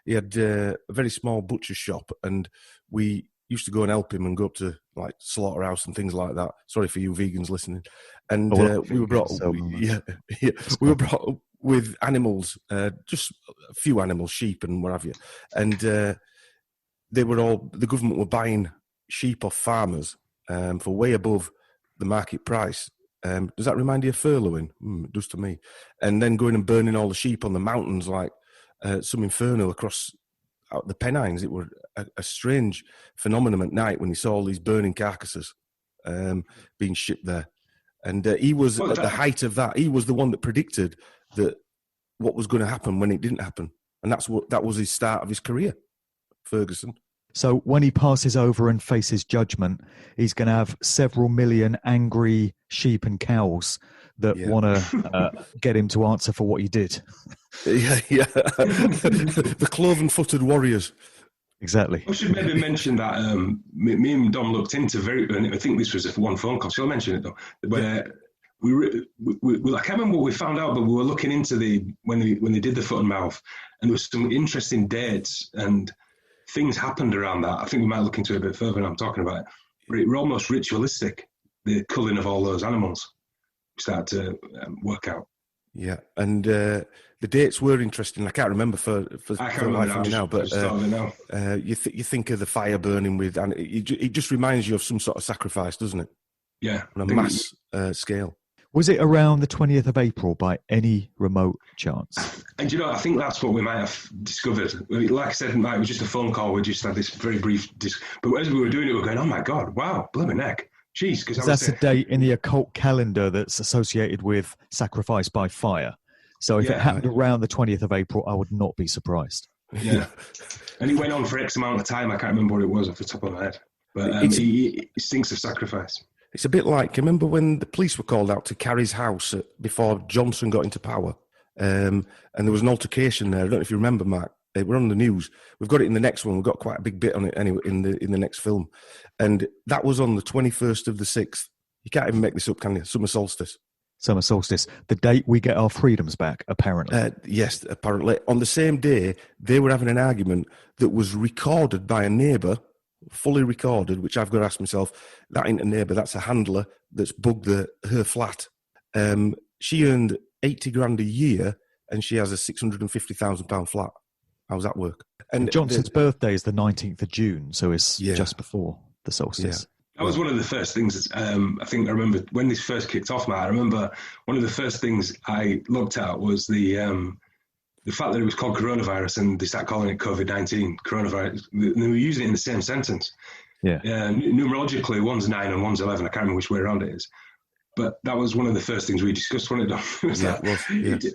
he had a very small butcher shop, and we used to go and help him and go up to like slaughterhouse and things like that. Sorry for you vegans listening. And we were brought we were brought up with animals, just a few animals, sheep and what have you. And the government were buying sheep off farmers for way above the market price. Does that remind you of furloughing? It does to me. And then going and burning all the sheep on the mountains like some inferno across out the Pennines. It was a strange phenomenon at night when you saw all these burning carcasses being shipped there. And he was at the height of that. He was the one that predicted that what was going to happen when it didn't happen. And that was his start of his career, Ferguson. So when he passes over and faces judgment, he's going to have several million angry sheep and cows that want to get him to answer for what he did. Yeah. The cloven-footed warriors. Exactly. I should maybe mention that me and Dom looked into I think this was one phone call, shall I mention it though? Where we I can't remember what we found out, but we were looking into when they did the foot and mouth, and there was some interesting dates and things happened around that. I think we might look into it a bit further when I'm talking about it. But it were almost ritualistic, the culling of all those animals. We started to work out. Yeah, and the dates were interesting. I can't remember for life of me now, but you think of the fire burning with, and it just reminds you of some sort of sacrifice, doesn't it? Yeah, on a mass scale. Was it around the 20th of April by any remote chance? And I think that's what we might have discovered. Like I said, it was just a phone call. We just had this very brief but as we were doing it, we were going, oh my God, wow, blooming heck. Jeez, because that's a date in the occult calendar that's associated with sacrifice by fire. So if it happened around the 20th of April, I would not be surprised. Yeah. And it went on for X amount of time. I can't remember what it was off the top of my head. But he stinks of sacrifice. It's a bit like, remember when the police were called out to Carrie's house before Johnson got into power? And there was an altercation there. I don't know if you remember, Mark. We're on the news. We've got it in the next one. We've got quite a big bit on it anyway in the next film. And that was on the 21st of the 6th. You can't even make this up, can you? Summer solstice. Summer solstice. The date we get our freedoms back, apparently. Yes, apparently. On the same day, they were having an argument that was recorded by a neighbour, fully recorded, which I've got to ask myself, that ain't a neighbour, that's a handler that's bugged her flat. She earned 80 grand a year and she has a £650,000 flat. How's that work? And Johnson's birthday is the 19th of June, so it's just before the solstice. Yeah. That was one of the first things I think I remember when this first kicked off, Matt. I remember one of the first things I looked at was the fact that it was called coronavirus and they started calling it COVID-19 coronavirus. They were using it in the same sentence. Yeah. Numerologically, one's 9 and one's 11. I can't remember which way around it is. But that was one of the first things we discussed when it done.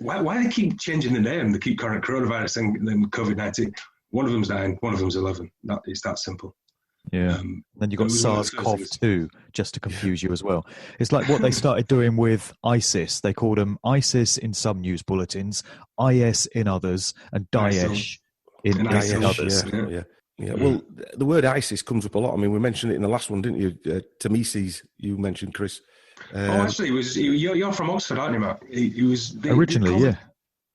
Why they keep changing the name? They keep calling it coronavirus and then COVID-19. One of them's 9, one of them's 11. It's that simple. Yeah. Then you've got SARS-CoV-2 just to confuse you as well. It's like what they started doing with ISIS. They called them ISIS in some news bulletins, IS in others, and Daesh in others. Yeah. Well, the word ISIS comes up a lot. I mean, we mentioned it in the last one, didn't you? Tamises, you mentioned, Chris. Actually, you're from Oxford, aren't you, Mark? He was originally,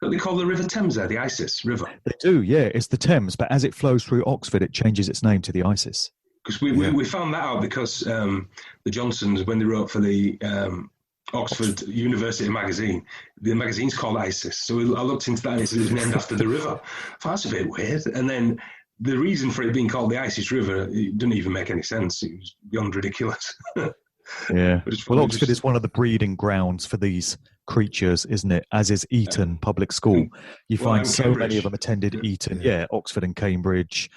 They call the River Thames there, the Isis River. They do, yeah. It's the Thames, but as it flows through Oxford, it changes its name to the Isis. Because we found that out because the Johnsons, when they wrote for the Oxford University magazine, the magazine's called Isis. So I looked into that and it was named after the river. That's a bit weird. And then the reason for it being called the Isis River, it didn't even make any sense. It was beyond ridiculous. Yeah. Well, Oxford is one of the breeding grounds for these creatures, isn't it? As is Eton Public School. You find so Cambridge. many of them attended Eton. Yeah, Oxford and Cambridge,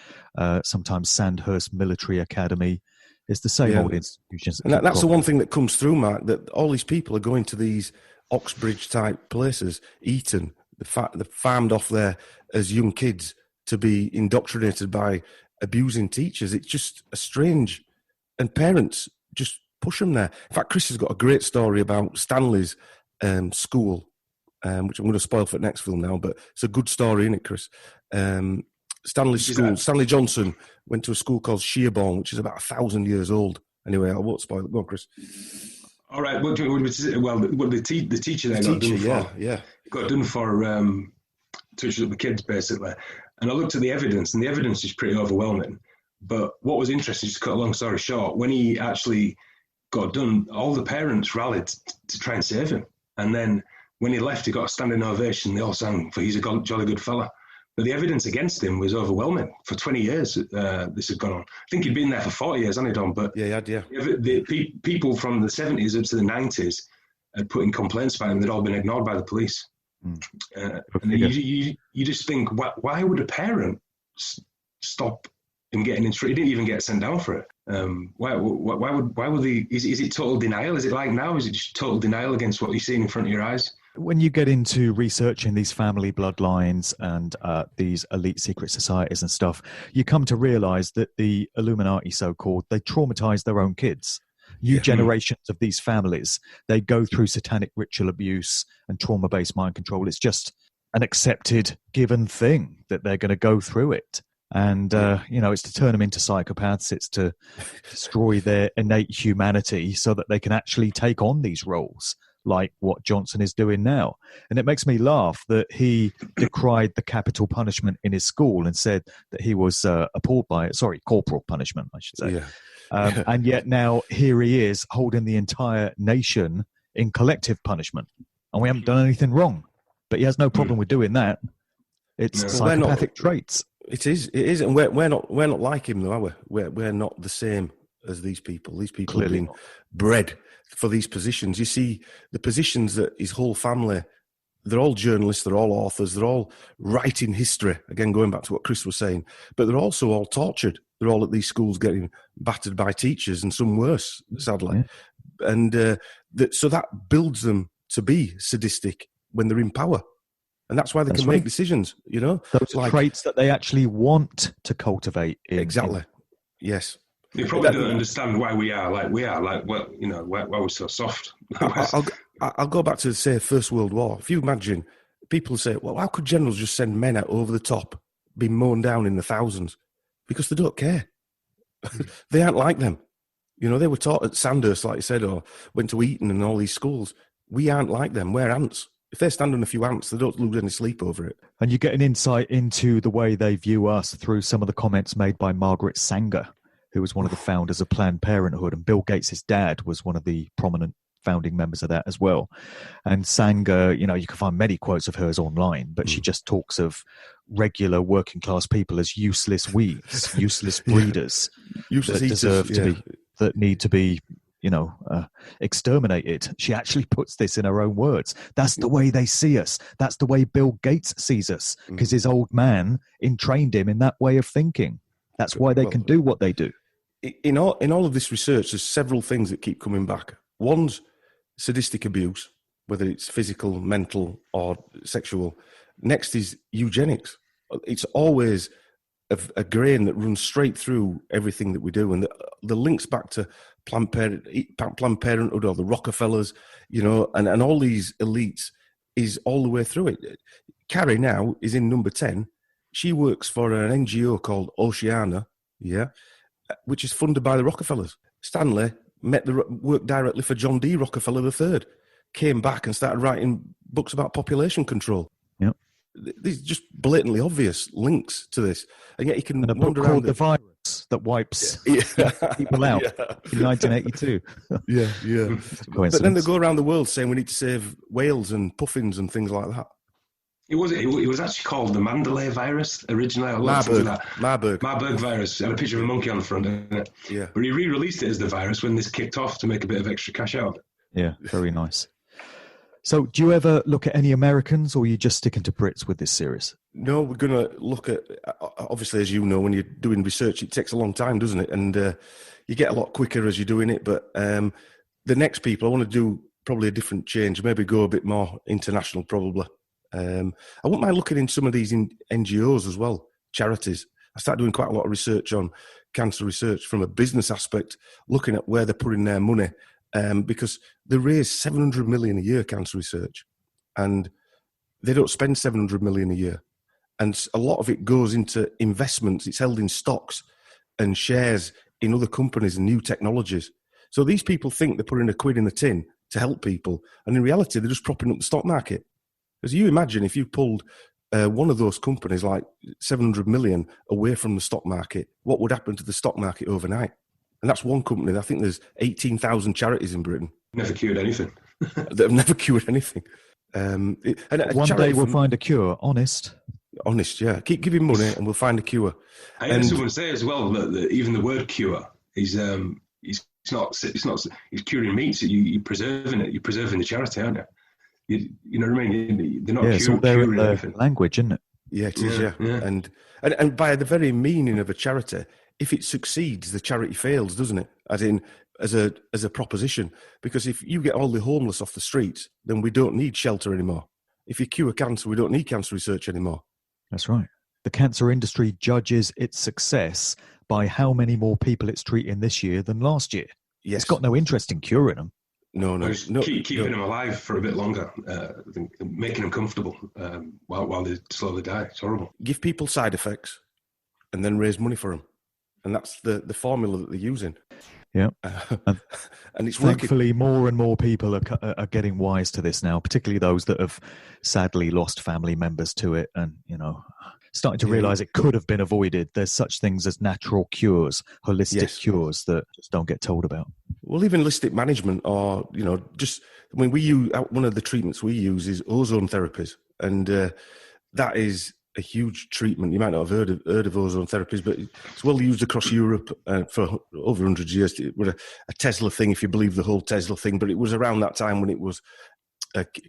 sometimes Sandhurst Military Academy. It's the same old institutions. And that's the one thing that comes through, Mark, that all these people are going to these Oxbridge-type places, Eton, they're farmed off there as young kids to be indoctrinated by abusing teachers. It's just a strange... And parents just push them there. In fact, Chris has got a great story about Stanley's school which I'm going to spoil for the next film now, but it's a good story, isn't it, Chris? Stanley Johnson went to a school called Shearborn, which is about 1,000 years old. Anyway, I won't spoil it. Go on, Chris. All right. The teacher there got done for touching up the kids, basically. And I looked at the evidence, and the evidence is pretty overwhelming. But what was interesting, just to cut a long story short, when he actually got done, all the parents rallied to try and save him. And then when he left, he got a standing ovation. They all sang for "He's a jolly good fella." But the evidence against him was overwhelming. For 20 years, this had gone on. I think he'd been there for 40 years, hadn't he, Dom? But yeah. The people from the 70s up to the 90s had put in complaints about him. They'd all been ignored by the police. And you just think, why would a parent stop him getting in trouble? He didn't even get sent down for it. Why would he? Is it total denial? Is it like now? Is it just total denial against what you're seeing in front of your eyes? When you get into researching these family bloodlines and these elite secret societies and stuff, you come to realize that the Illuminati, so-called, they traumatize their own kids. New generations of these families, they go through satanic ritual abuse and trauma-based mind control. It's just an accepted, given thing that they're going to go through it. And, it's to turn them into psychopaths. It's to destroy their innate humanity so that they can actually take on these roles, like what Johnson is doing now. And it makes me laugh that he decried the capital punishment in his school and said that he was appalled by it. Sorry, corporal punishment, I should say. Yeah. And yet now here he is holding the entire nation in collective punishment. And we haven't done anything wrong. But he has no problem with doing that. It's psychopathic traits. It is. And we're not like him, though, are we? We're not the same as these people. These people have been bred for these positions. You see, the positions that his whole family, they're all journalists, they're all authors, they're all writing history, again, going back to what Chris was saying, but they're also all tortured. They're all at these schools getting battered by teachers and some worse, sadly. Yeah. And so that builds them to be sadistic when they're in power. And that's why they can make decisions, Those are traits that they actually want to cultivate. Exactly. Yes. They probably don't understand why we are like we are, why we're so soft. I'll go back to, say, First World War. If you imagine, people say, well, how could generals just send men out over the top, be mown down in the thousands? Because they don't care. They aren't like them. They were taught at Sandhurst, like you said, or went to Eton and all these schools. We aren't like them. We're ants. If they're standing a few ants, they don't lose any sleep over it. And you get an insight into the way they view us through some of the comments made by Margaret Sanger, who was one of the founders of Planned Parenthood, and Bill Gates' dad was one of the prominent founding members of that as well. And Sanger, you can find many quotes of hers online, but she just talks of regular working class people as useless weeds, useless breeders, useless that that need to be exterminated. She actually puts this in her own words. That's the way they see us. That's the way Bill Gates sees us, because his old man entrained him in that way of thinking. That's why they can do what they do. In all of this research, there's several things that keep coming back. One's sadistic abuse, whether it's physical, mental, or sexual. Next is eugenics. It's always a grain that runs straight through everything that we do, and the links back to Planned Parenthood or the Rockefellers, and all these elites is all the way through it. Carrie now is in number 10. She works for an NGO called Oceana, which is funded by the Rockefellers. Stanley worked directly for John D. Rockefeller III, came back and started writing books about population control. Yep. These just blatantly obvious links to this. And yet you can wander around The Virus that wipes people out in 1982. Yeah. But then they go around the world saying we need to save whales and puffins and things like that. It was actually called the Mandalay virus originally. Marburg virus. It had a picture of a monkey on the front, didn't it? Yeah. But he re-released it as the virus when this kicked off to make a bit of extra cash out. Yeah, very nice. So do you ever look at any Americans, or are you just sticking to Brits with this series? No, we're going to look at, obviously, as you know, when you're doing research, it takes a long time, doesn't it? And you get a lot quicker as you're doing it. But the next people, I want to do probably a different change, maybe go a bit more international, probably. I wouldn't mind looking in some of these NGOs as well, charities. I started doing quite a lot of research on cancer research from a business aspect, looking at where they're putting their money, because they raise $700 million a year, cancer research. And they don't spend 700 million a year. And a lot of it goes into investments. It's held in stocks and shares in other companies and new technologies. So these people think they're putting a quid in the tin to help people. And in reality, they're just propping up the stock market. As you imagine, if you pulled one of those companies like 700 million away from the stock market, what would happen to the stock market overnight? And that's one company. I think there's 18,000 charities in Britain. Never cured anything. That have never cured anything. One day we'll find a cure, honest, yeah. Keep giving money and we'll find a cure. I heard someone say as well that even the word cure is he's curing meat, so you're preserving it. You're preserving the charity, aren't you? You know what I mean? They're not curing anything. Language, isn't it? Yeah, it is, yeah. And by the very meaning of a charity, if it succeeds, the charity fails, doesn't it? As a proposition. Because if you get all the homeless off the streets, then we don't need shelter anymore. If you cure cancer, we don't need cancer research anymore. That's right. The cancer industry judges its success by how many more people it's treating this year than last year. Yes. It's got no interest in curing them. No. Keeping them alive for a bit longer, making them comfortable while they slowly die. It's horrible. Give people side effects and then raise money for them. And that's the formula that they're using. Yeah. And it's thankfully working. more and more people are getting wise to this now, particularly those that have sadly lost family members to it and, starting to realise it could have been avoided. There's such things as natural cures, holistic cures that just don't get told about. Well, even holistic management or, we use, one of the treatments we use is ozone therapies. And that is a huge treatment. You might not have heard of ozone therapies, but it's well used across Europe for over 100 years. It was a Tesla thing, if you believe the whole Tesla thing, but it was around that time when it was,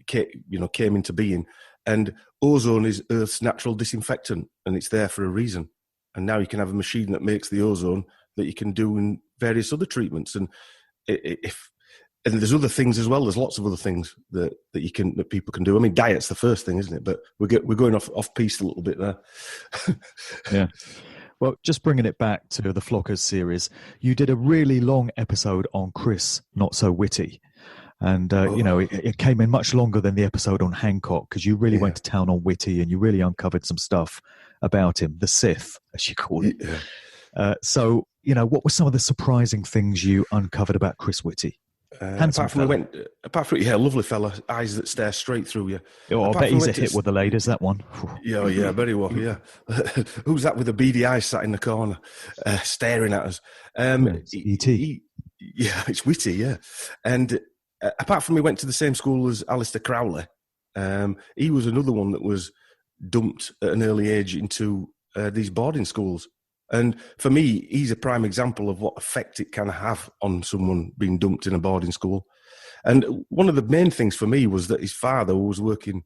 came into being. And ozone is Earth's natural disinfectant, and it's there for a reason. And now you can have a machine that makes the ozone that you can do in various other treatments. And and there's other things as well. There's lots of other things that people can do. I mean, diet's the first thing, isn't it? But we're going off piste a little bit there. Yeah. Well, just bringing it back to the Flockers series, you did a really long episode on Chris, Not So Whitty. And, it came in much longer than the episode on Hancock because you really went to town on Whitty and you really uncovered some stuff about him, the Sith, as you call it. Yeah. So, what were some of the surprising things you uncovered about Chris Whitty? Apart from lovely fella, eyes that stare straight through you. Oh, I bet he's a hit with the ladies, that one. Yeah, very well, yeah. Who's that with the beady eyes sat in the corner, staring at us? It's E.T. It's Whitty, yeah. And apart from he went to the same school as Alistair Crowley, he was another one that was dumped at an early age into these boarding schools. And for me, he's a prime example of what effect it can have on someone being dumped in a boarding school. And one of the main things for me was that his father was working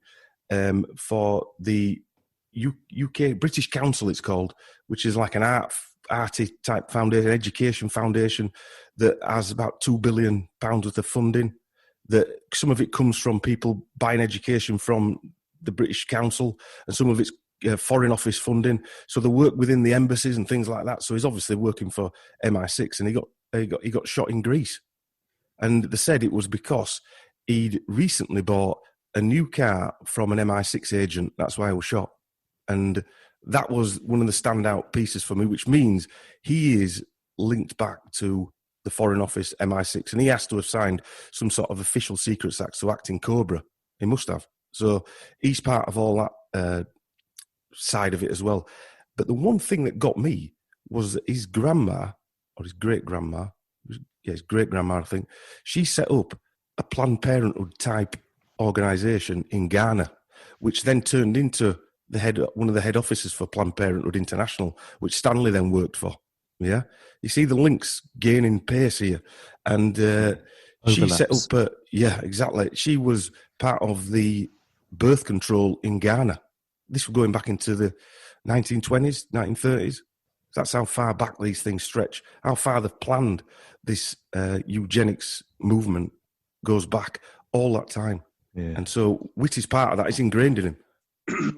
for the UK British Council, it's called, which is like an arty type foundation, education foundation that has about £2 billion worth of funding. That some of it comes from people buying education from the British Council, and some of it's Foreign Office funding. So they work within the embassies and things like that. So he's obviously working for MI6, and he got shot in Greece. And they said it was because he'd recently bought a new car from an MI6 agent. That's why he was shot. And that was one of the standout pieces for me, which means he is linked back to the Foreign Office, MI6, and he has to have signed some sort of official secrets act to act in Cobra. He must have. So he's part of all that side of it as well. But the one thing that got me was that his grandma, or his great-grandma, his great-grandma, I think, she set up a Planned Parenthood type organisation in Ghana, which then turned into one of the head offices for Planned Parenthood International, which Stanley then worked for. Yeah, you see the links gaining pace here, and she set up. Exactly. She was part of the birth control in Ghana. This was going back into the 1920s, 1930s. That's how far back these things stretch. How far they've planned this eugenics movement goes back all that time. Yeah. And so Whitty's part of that. It's ingrained in him.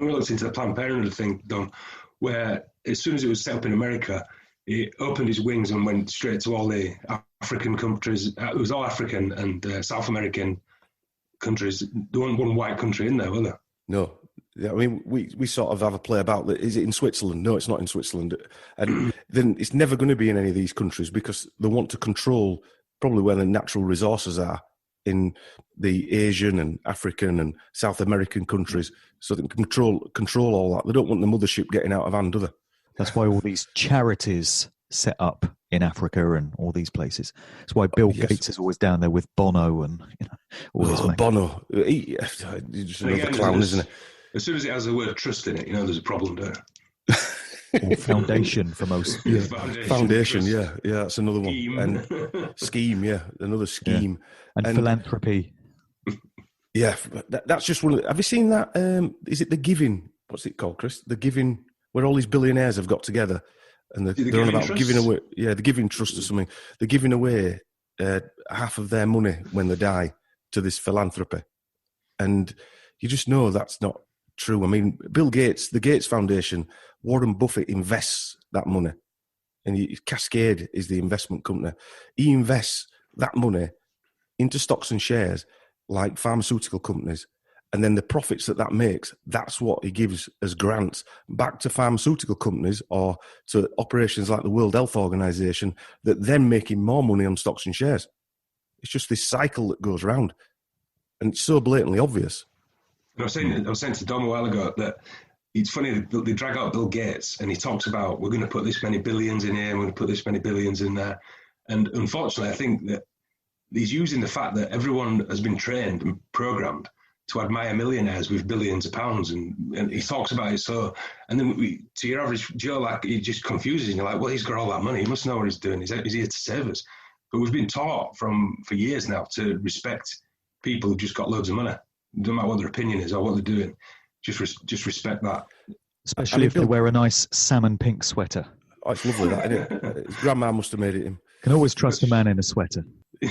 We looked into the Planned Parenthood thing, Dom, where as soon as it was set up in America, he opened his wings and went straight to all the African countries. It was all African and South American countries. There wasn't one white country in there, was there? No. Yeah, I mean, we sort of have a play about that. Is it in Switzerland? No, it's not in Switzerland. And then it's never going to be in any of these countries because they want to control probably where the natural resources are in the Asian and African and South American countries, so they can control all that. They don't want the mothership getting out of hand, do they? That's why all these charities set up in Africa and all these places. That's why Bill Gates is always down there with Bono and all these. Bono, he's just another clown, isn't he? As soon as it has the word trust in it, there's a problem there. Or foundation for most. Yeah. Foundation, yeah, that's another one. And scheme, another scheme. Yeah. And philanthropy. Yeah, that's just one. Have you seen that? Is it The Giving? What's it called, Chris? The Giving, where all these billionaires have got together and they're on about giving away. Yeah, the Giving Trust or something. They're giving away half of their money when they die to this philanthropy, and you just know that's not true. I mean, Bill Gates, the Gates Foundation, Warren Buffett invests that money, and Cascade is the investment company. He invests that money into stocks and shares like pharmaceutical companies, and then the profits that makes, that's what he gives as grants back to pharmaceutical companies or to operations like the World Health Organization that then making more money on stocks and shares. It's just this cycle that goes around, and it's so blatantly obvious. I was saying to Dom a while ago that it's funny that they drag out Bill Gates and he talks about we're going to put this many billions in here, and we're going to put this many billions in there. And unfortunately, I think that he's using the fact that everyone has been trained and programmed to admire millionaires with billions of pounds. And he talks about it so, and then to your average Joe, like, it just confuses you. You're like, well, he's got all that money. He must know what he's doing. He's here to save us. But we've been taught for years now to respect people who've just got loads of money. No matter what their opinion is or what they're doing, just respect that. Especially if they wear a nice salmon pink sweater. Oh, it's lovely, that, isn't it? His grandma must have made it him. Can always trust a man in a sweater. He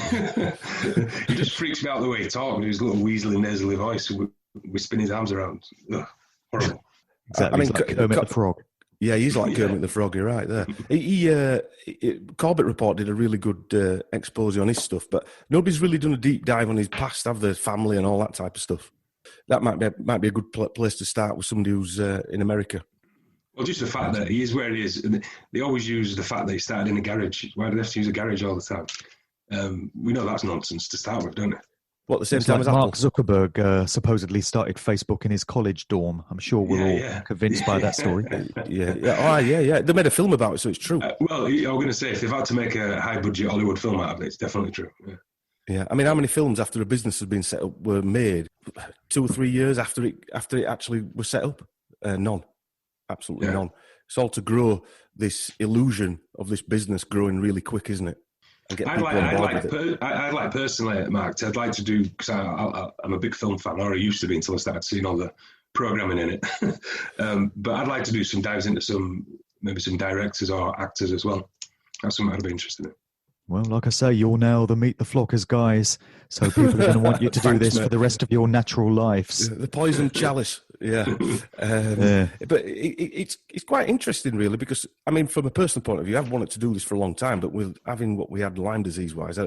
just freaks me out the way he talks with his little weaselly, nasally voice, whispering his arms around. Ugh, horrible. Exactly. He's like Kermit the Frog. Yeah, he's like Kermit the Frog. You're right there. Corbett Report did a really good expose on his stuff, but nobody's really done a deep dive on his past, have they? Family and all that type of stuff. That might be a good place to start with somebody who's in America. Well, just the fact that he is where he is. They always use the fact that he started in a garage. Why do they have to use a garage all the time? We know that's nonsense to start with, don't it? What, the same time as Mark Zuckerberg supposedly started Facebook in his college dorm. I'm sure we're all convinced by that story. Yeah. They made a film about it, so it's true. Well, I'm going to say, if they've had to make a high-budget Hollywood film out of it, it's definitely true. Yeah. I mean, how many films after a business has been set up were made 2 or 3 years after it actually was set up? None. Absolutely none. It's all to grow this illusion of this business growing really quick, isn't it? I'd like personally, Mark, I'd like to do, because I'm a big film fan, or I used to be until I started seeing all the programming in it. But I'd like to do some dives into maybe some directors or actors as well. That's something I'd be interested in. Well, like I say, you're now the Meet the Flockers guys, so people are going to want you to do this for the rest of your natural lives. The poison chalice, But it's quite interesting, really, because, I mean, from a personal point of view, I've wanted to do this for a long time, but with having what we had Lyme disease-wise,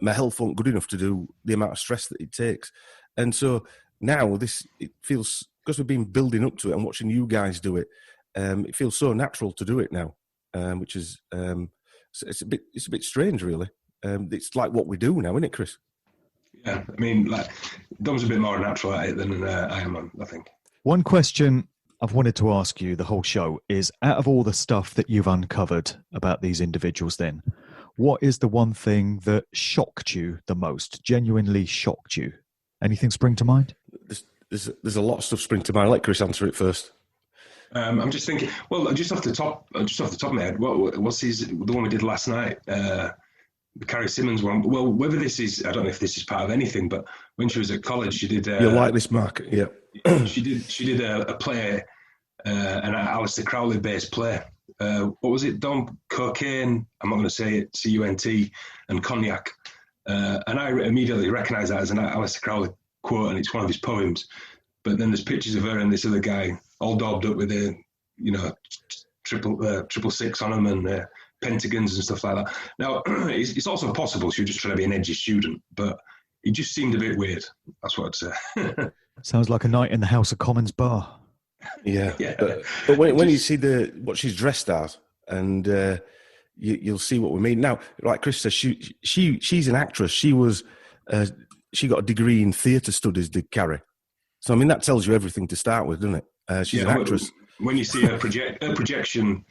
my health wasn't good enough to do the amount of stress that it takes. And so now it feels, because we've been building up to it and watching you guys do it, it feels so natural to do it now, which is... It's a bit strange, really. It's like what we do now, isn't it, Chris? Yeah, I mean, like, Dom's a bit more natural at it than I am, I think. One question I've wanted to ask you the whole show is, out of all the stuff that you've uncovered about these individuals then, what is the one thing that shocked you the most, genuinely shocked you? Anything spring to mind? There's a lot of stuff spring to mind. Let Chris answer it first. I'm just thinking. Well, just off the top of my head, what's the one we did last night? The Carrie Simmons one. Well, whether this is, I don't know if this is part of anything, but when she was at college, she did. You'll like this, Mark. Yeah. She did a play, an Aleister Crowley-based play. What was it? Dom? Cocaine. I'm not going to say it. CUNT and cognac. And I immediately recognised that as an Aleister Crowley quote, and it's one of his poems. But then there's pictures of her and this other guy, all daubed up with triple six on them and pentagons and stuff like that. Now, it's also possible she was just trying to be an edgy student, but it just seemed a bit weird. That's what I'd say. Sounds like a night in the House of Commons bar. Yeah, Yeah. but when you see what she's dressed as, and you'll see what we mean. Now, like Chris says, she's an actress. She got a degree in theatre studies. Did Carrie? So I mean, that tells you everything to start with, doesn't it? She's an actress. When you see her projection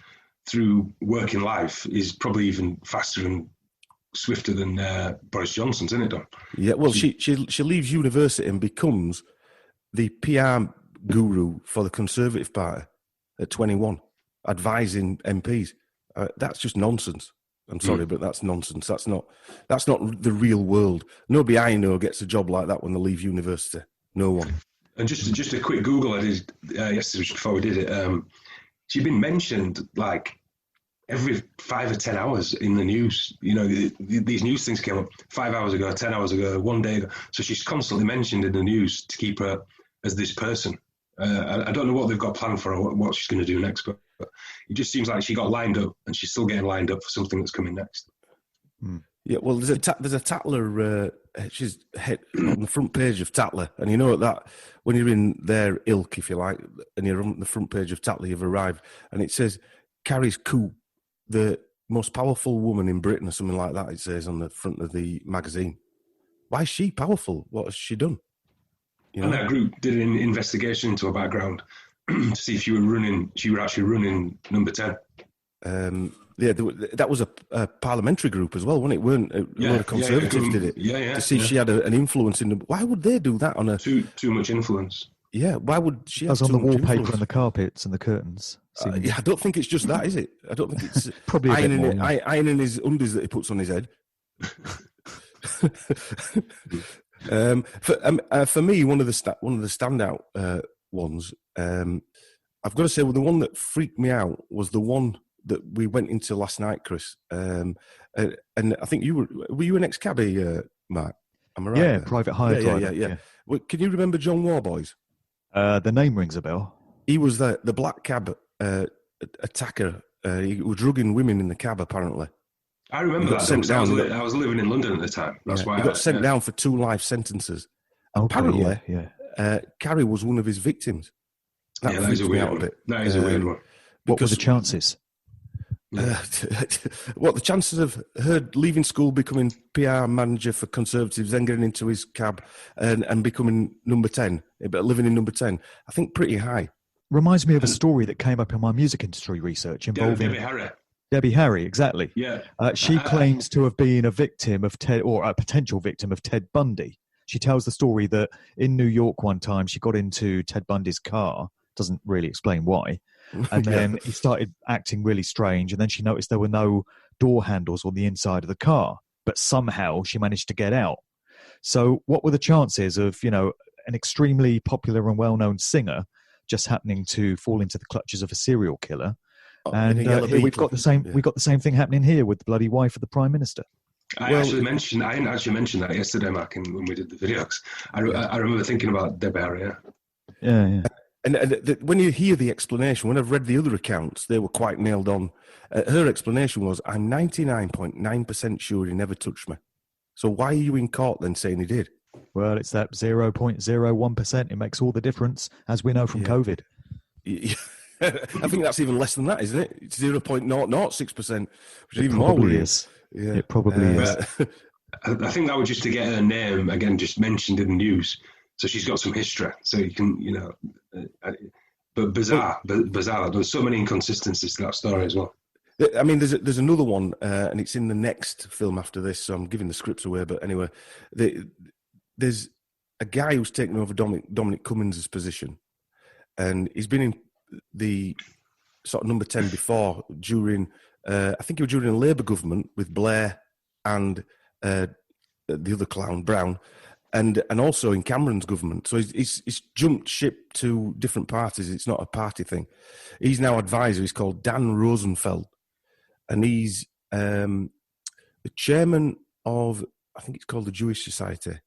through working life is probably even faster and swifter than Boris Johnson's, isn't it, Dom? Yeah. Well, she leaves university and becomes the PR guru for the Conservative Party at 21, advising MPs. That's just nonsense. I'm sorry, but that's nonsense. That's not the real world. Nobody I know gets a job like that when they leave university. No one. And just a quick Google I did yesterday before we did it. She'd been mentioned like every 5 or 10 hours in the news. You know, these news things came up 5 hours ago, 10 hours ago, 1 day ago. So she's constantly mentioned in the news to keep her as this person. I don't know what they've got planned for her, what she's going to do next, but it just seems like she got lined up and she's still getting lined up for something that's coming next. Yeah, well, there's a Tatler. She's on the front page of Tatler, and you know that when you're in their ilk, if you like, and you're on the front page of Tatler, you've arrived, and it says Carrie's coup, the most powerful woman in Britain, or something like that. It says on the front of the magazine. Why is she powerful? What has she done? You know? And that group did an investigation into her background to see if she were actually running number 10. Yeah, that was a parliamentary group as well, wasn't it? Weren't a lot of Conservatives did it? Yeah. To see if she had an influence in the. Why would they do that on a too much influence? Yeah, why would she have on too the much wallpaper influence? and the carpets and the curtains? Yeah, I don't think it's just that, is it? I don't think it's Probably ironing his undies that he puts on his head. For me, one of the standout ones, I've got to say, well, the one that freaked me out was the one that we went into last night, Chris. And I think were you an ex-cabbie, Mark? Am I right? Yeah, private hire driver. Yeah. Well, can you remember John Warboys? The name rings a bell. He was the black cab attacker. He was drugging women in the cab, apparently. I remember that. I was living in London at the time. That's why he got sent down for 2 life sentences. Apparently, Carrie was one of his victims. That is a weird one. That is a weird one. What were the chances? What the chances of her leaving school, becoming PR manager for Conservatives, then getting into his cab and becoming number 10, but living in number 10, I think pretty high. Reminds me of a story that came up in my music industry research involving Debbie Harry, exactly. Yeah. She claims to have been a victim of Ted, or a potential victim of Ted Bundy. She tells the story that in New York one time she got into Ted Bundy's car, doesn't really explain why, and then he started acting really strange, and then she noticed there were no door handles on the inside of the car, but somehow she managed to get out. So what were the chances of, an extremely popular and well-known singer just happening to fall into the clutches of a serial killer? And we've got the same. We've got the same thing happening here with the bloody wife of the Prime Minister. I didn't actually mention that yesterday, Mark, when we did the videos. I remember thinking about Debbie Harry. Yeah. And when you hear the explanation, when I've read the other accounts, they were quite nailed on. Her explanation was, "I'm 99.9% sure he never touched me. So why are you in court then saying he did?" Well, it's that 0.01%. It makes all the difference, as we know from COVID. I think that's even less than that, isn't it? It's 0.006%, which is even more weird. Yeah. It probably is. I think that was just to get her name again, just mentioned in the news, so she's got some history. So you can, but bizarre. There's so many inconsistencies to that story as well. I mean, there's another one, and it's in the next film after this. So I'm giving the scripts away, but anyway, there's a guy who's taken over Dominic Cummings' position, and he's been in the sort of number 10 before during I think it was during a Labour government with Blair and the other clown Brown, and also in Cameron's government. So he's jumped ship to different parties. It's not a party thing. He's now advisor. He's called Dan Rosenfeld, and he's the chairman of, I think it's called the Jewish Society,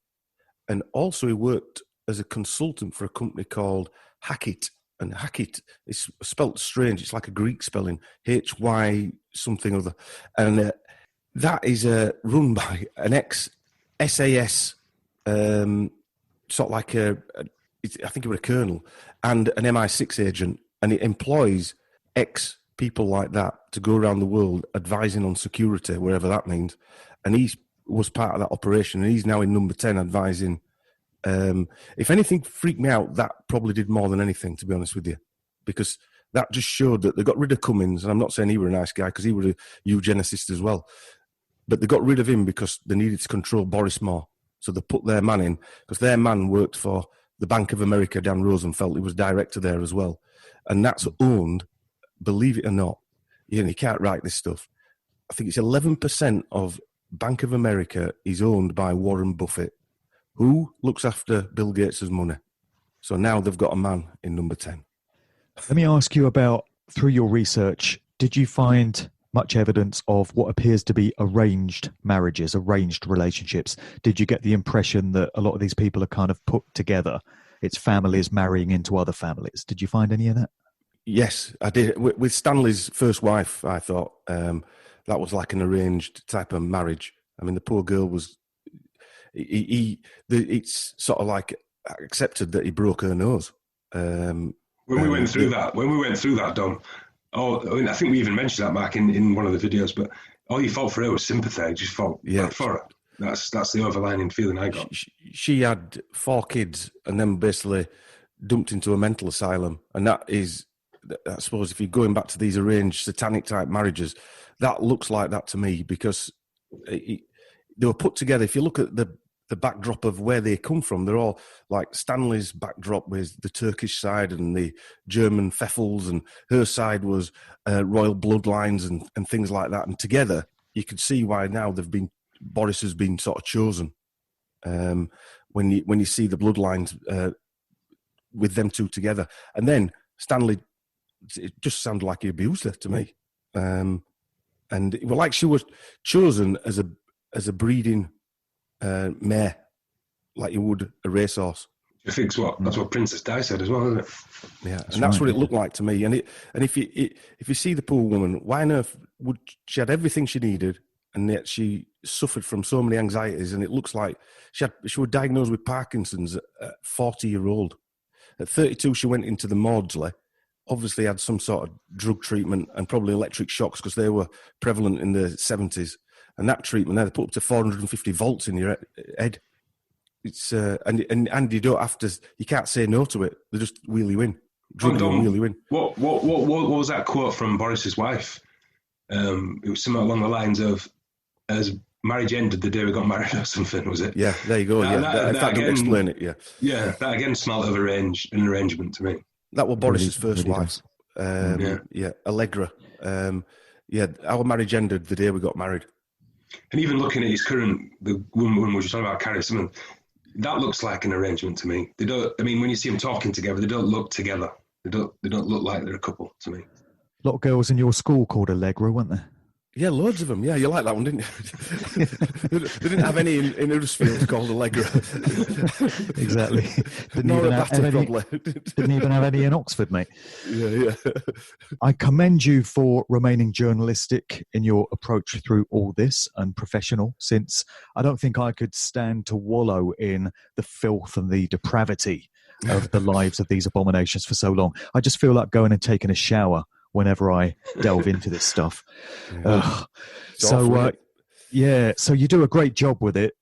and also he worked as a consultant for a company called Hackett. And Hackett is spelt strange. It's like a Greek spelling, Hy something or other. And that is run by an ex-SAS, sort of like a I think he was a colonel and an MI6 agent, and it employs ex-people like that to go around the world advising on security, wherever that means. And he was part of that operation, and he's now in number 10 advising. If anything freaked me out, that probably did more than anything, to be honest with you, because that just showed that they got rid of Cummins, and I'm not saying he were a nice guy, because he was a eugenicist as well, but they got rid of him because they needed to control Boris more. So they put their man in, because their man worked for the Bank of America, Dan Rosenfeld. He was director there as well. And that's owned, believe it or not, you can't write this stuff, I think it's 11% of Bank of America is owned by Warren Buffett, who looks after Bill Gates' money. So now they've got a man in number 10. Let me ask you about, through your research, did you find much evidence of what appears to be arranged marriages, arranged relationships? Did you get the impression that a lot of these people are kind of put together? It's families marrying into other families. Did you find any of that? Yes, I did. With Stanley's first wife, I thought that was like an arranged type of marriage. I mean, the poor girl was... it's sort of like accepted that he broke her nose. When we went through that, Dom, I think we even mentioned that, Mark, in one of the videos, but all you felt for her was sympathy. You just felt bad for her. That's the overlining feeling I got. She had 4 kids and then basically dumped into a mental asylum. And that is, I suppose, if you're going back to these arranged satanic type marriages, that looks like that to me, because they were put together. If you look at the backdrop of where they come from, they're all like Stanley's backdrop was the Turkish side and the German Pfeffels, and her side was royal bloodlines and things like that. And together, you could see why now Boris has been sort of chosen. When you see the bloodlines with them two together, and then Stanley, it just sounded like he abused her to me. And well, like she was chosen as a breeding mare, like you would a racehorse. I think that's what Princess Di said as well, isn't it? Yeah, that's what it looked like to me. And if you see the poor woman, why on earth would she had everything she needed, and yet she suffered from so many anxieties, and it looks like she was diagnosed with Parkinson's at 40-year-old. At 32, she went into the Maudsley, obviously had some sort of drug treatment and probably electric shocks, because they were prevalent in the 70s. And that treatment, they put up to 450 volts in your head. It's and you don't have to. You can't say no to it. They just wheel you in, drug you and wheel you in. What was that quote from Boris's wife? It was something along the lines of, "As marriage ended the day we got married," or something. Was it? Yeah, there you go. That doesn't explain it. Yeah, yeah. That again smelled of an arrangement to me. That was Boris's first wife. Allegra. Our marriage ended the day we got married. And even looking at his the woman we were talking about, Carrie Simon, that looks like an arrangement to me. They don't. I mean, when you see them talking together, they don't look together. They don't look like they're a couple to me. A lot of girls in your school called Allegra, weren't there? Yeah, loads of them. Yeah, you like that one, didn't you? They didn't have any in Huddersfield called Allegra. Exactly. Didn't even have any in Oxford, mate. Yeah. I commend you for remaining journalistic in your approach through all this and professional, since I don't think I could stand to wallow in the filth and the depravity of the lives of these abominations for so long. I just feel like going and taking a shower whenever I delve into this stuff. So you do a great job with it.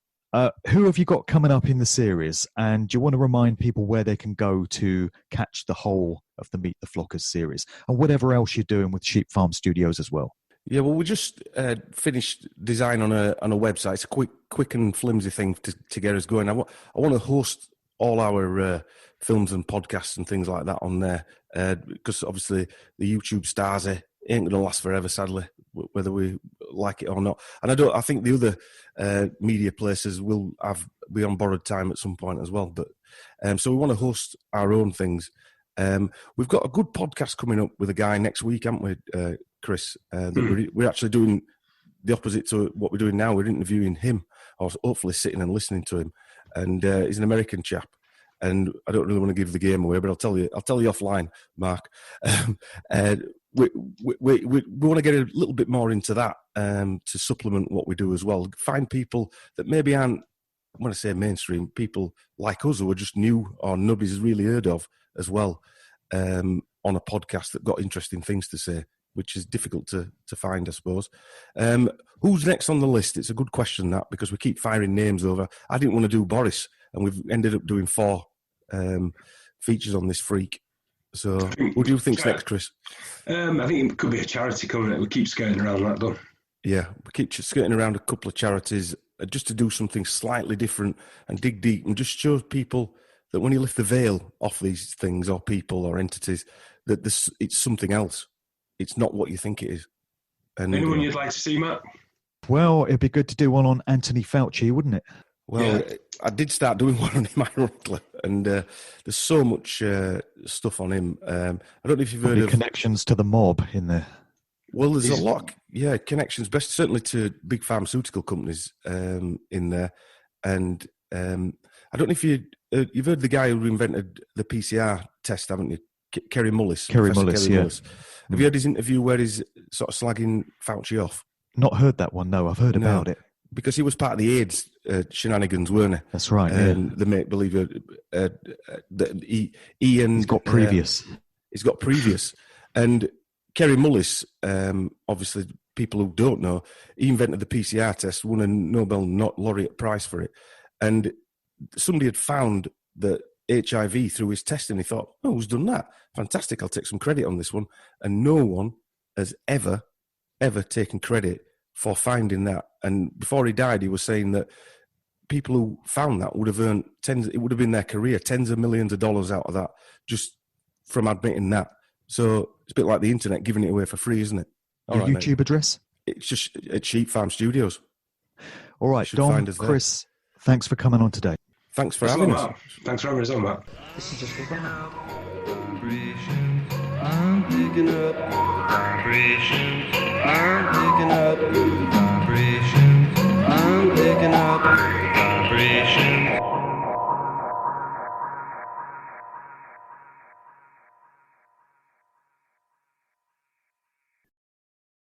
Who have you got coming up in the series? And do you want to remind people where they can go to catch the whole of the Meet the Flockers series, and whatever else you're doing with Sheep Farm Studios as well? Yeah, well, we just finished design on a website. It's a quick and flimsy thing to get us going. I want to host all our films and podcasts and things like that on there, because obviously the YouTube stars ain't going to last forever, sadly, whether we like it or not. And I think the other media places will be on borrowed time at some point as well. But so we want to host our own things. We've got a good podcast coming up with a guy next week, haven't we, Chris? We're actually doing the opposite to what we're doing now. We're interviewing him, or hopefully sitting and listening to him. And he's an American chap. And I don't really want to give the game away, but I'll tell you offline, Mark. We want to get a little bit more into that to supplement what we do as well. Find people that maybe aren't when I say mainstream, people like us who are just new or nobody's really heard of as well, on a podcast that got interesting things to say, which is difficult to find, I suppose. Who's next on the list? It's a good question, that, because we keep firing names over. I didn't want to do Boris, and we've ended up doing 4 features on this freak. So who do you think's next, Chris? I think it could be a charity cover. We keep skirting around that, though. Yeah, we keep skirting around a couple of charities just to do something slightly different and dig deep and just show people that when you lift the veil off these things or people or entities, that it's something else. It's not what you think it is. And, anyone you'd like to see, Matt? Well, it'd be good to do one on Anthony Fauci, wouldn't it? Well, yeah. I did start doing one on him, ironically, and there's so much stuff on him. I don't know if you've heard of connections to the mob in there. Well, there's a lot, connections, best certainly to big pharmaceutical companies in there, and I don't know if you've heard the guy who invented the PCR test, haven't you? Kerry Mullis. Kerry Mullis. Have you heard his interview where he's sort of slagging Fauci off? Not heard that one. No, I've heard about it. Because he was part of the AIDS shenanigans, weren't he? That's right. The make-believe he's got previous. He's got previous. And Kerry Mullis, obviously, people who don't know, he invented the PCR test, won a Nobel laureate prize for it. And somebody had found that HIV through his testing. He thought, oh, who's done that? Fantastic, I'll take some credit on this one. And no one has ever taken credit for finding that. And before he died, he was saying that people who found that would have earned it would have been their career, tens of millions of dollars out of that, just from admitting that. So it's a bit like the internet giving it away for free, isn't it? Your YouTube address? It's just at Sheep Farm Studios. All right, Dom, Chris, thanks for coming on today. Thanks for having us. Thanks for having us on, Matt. This is just for fun. I'm picking up vibrations. I'm picking up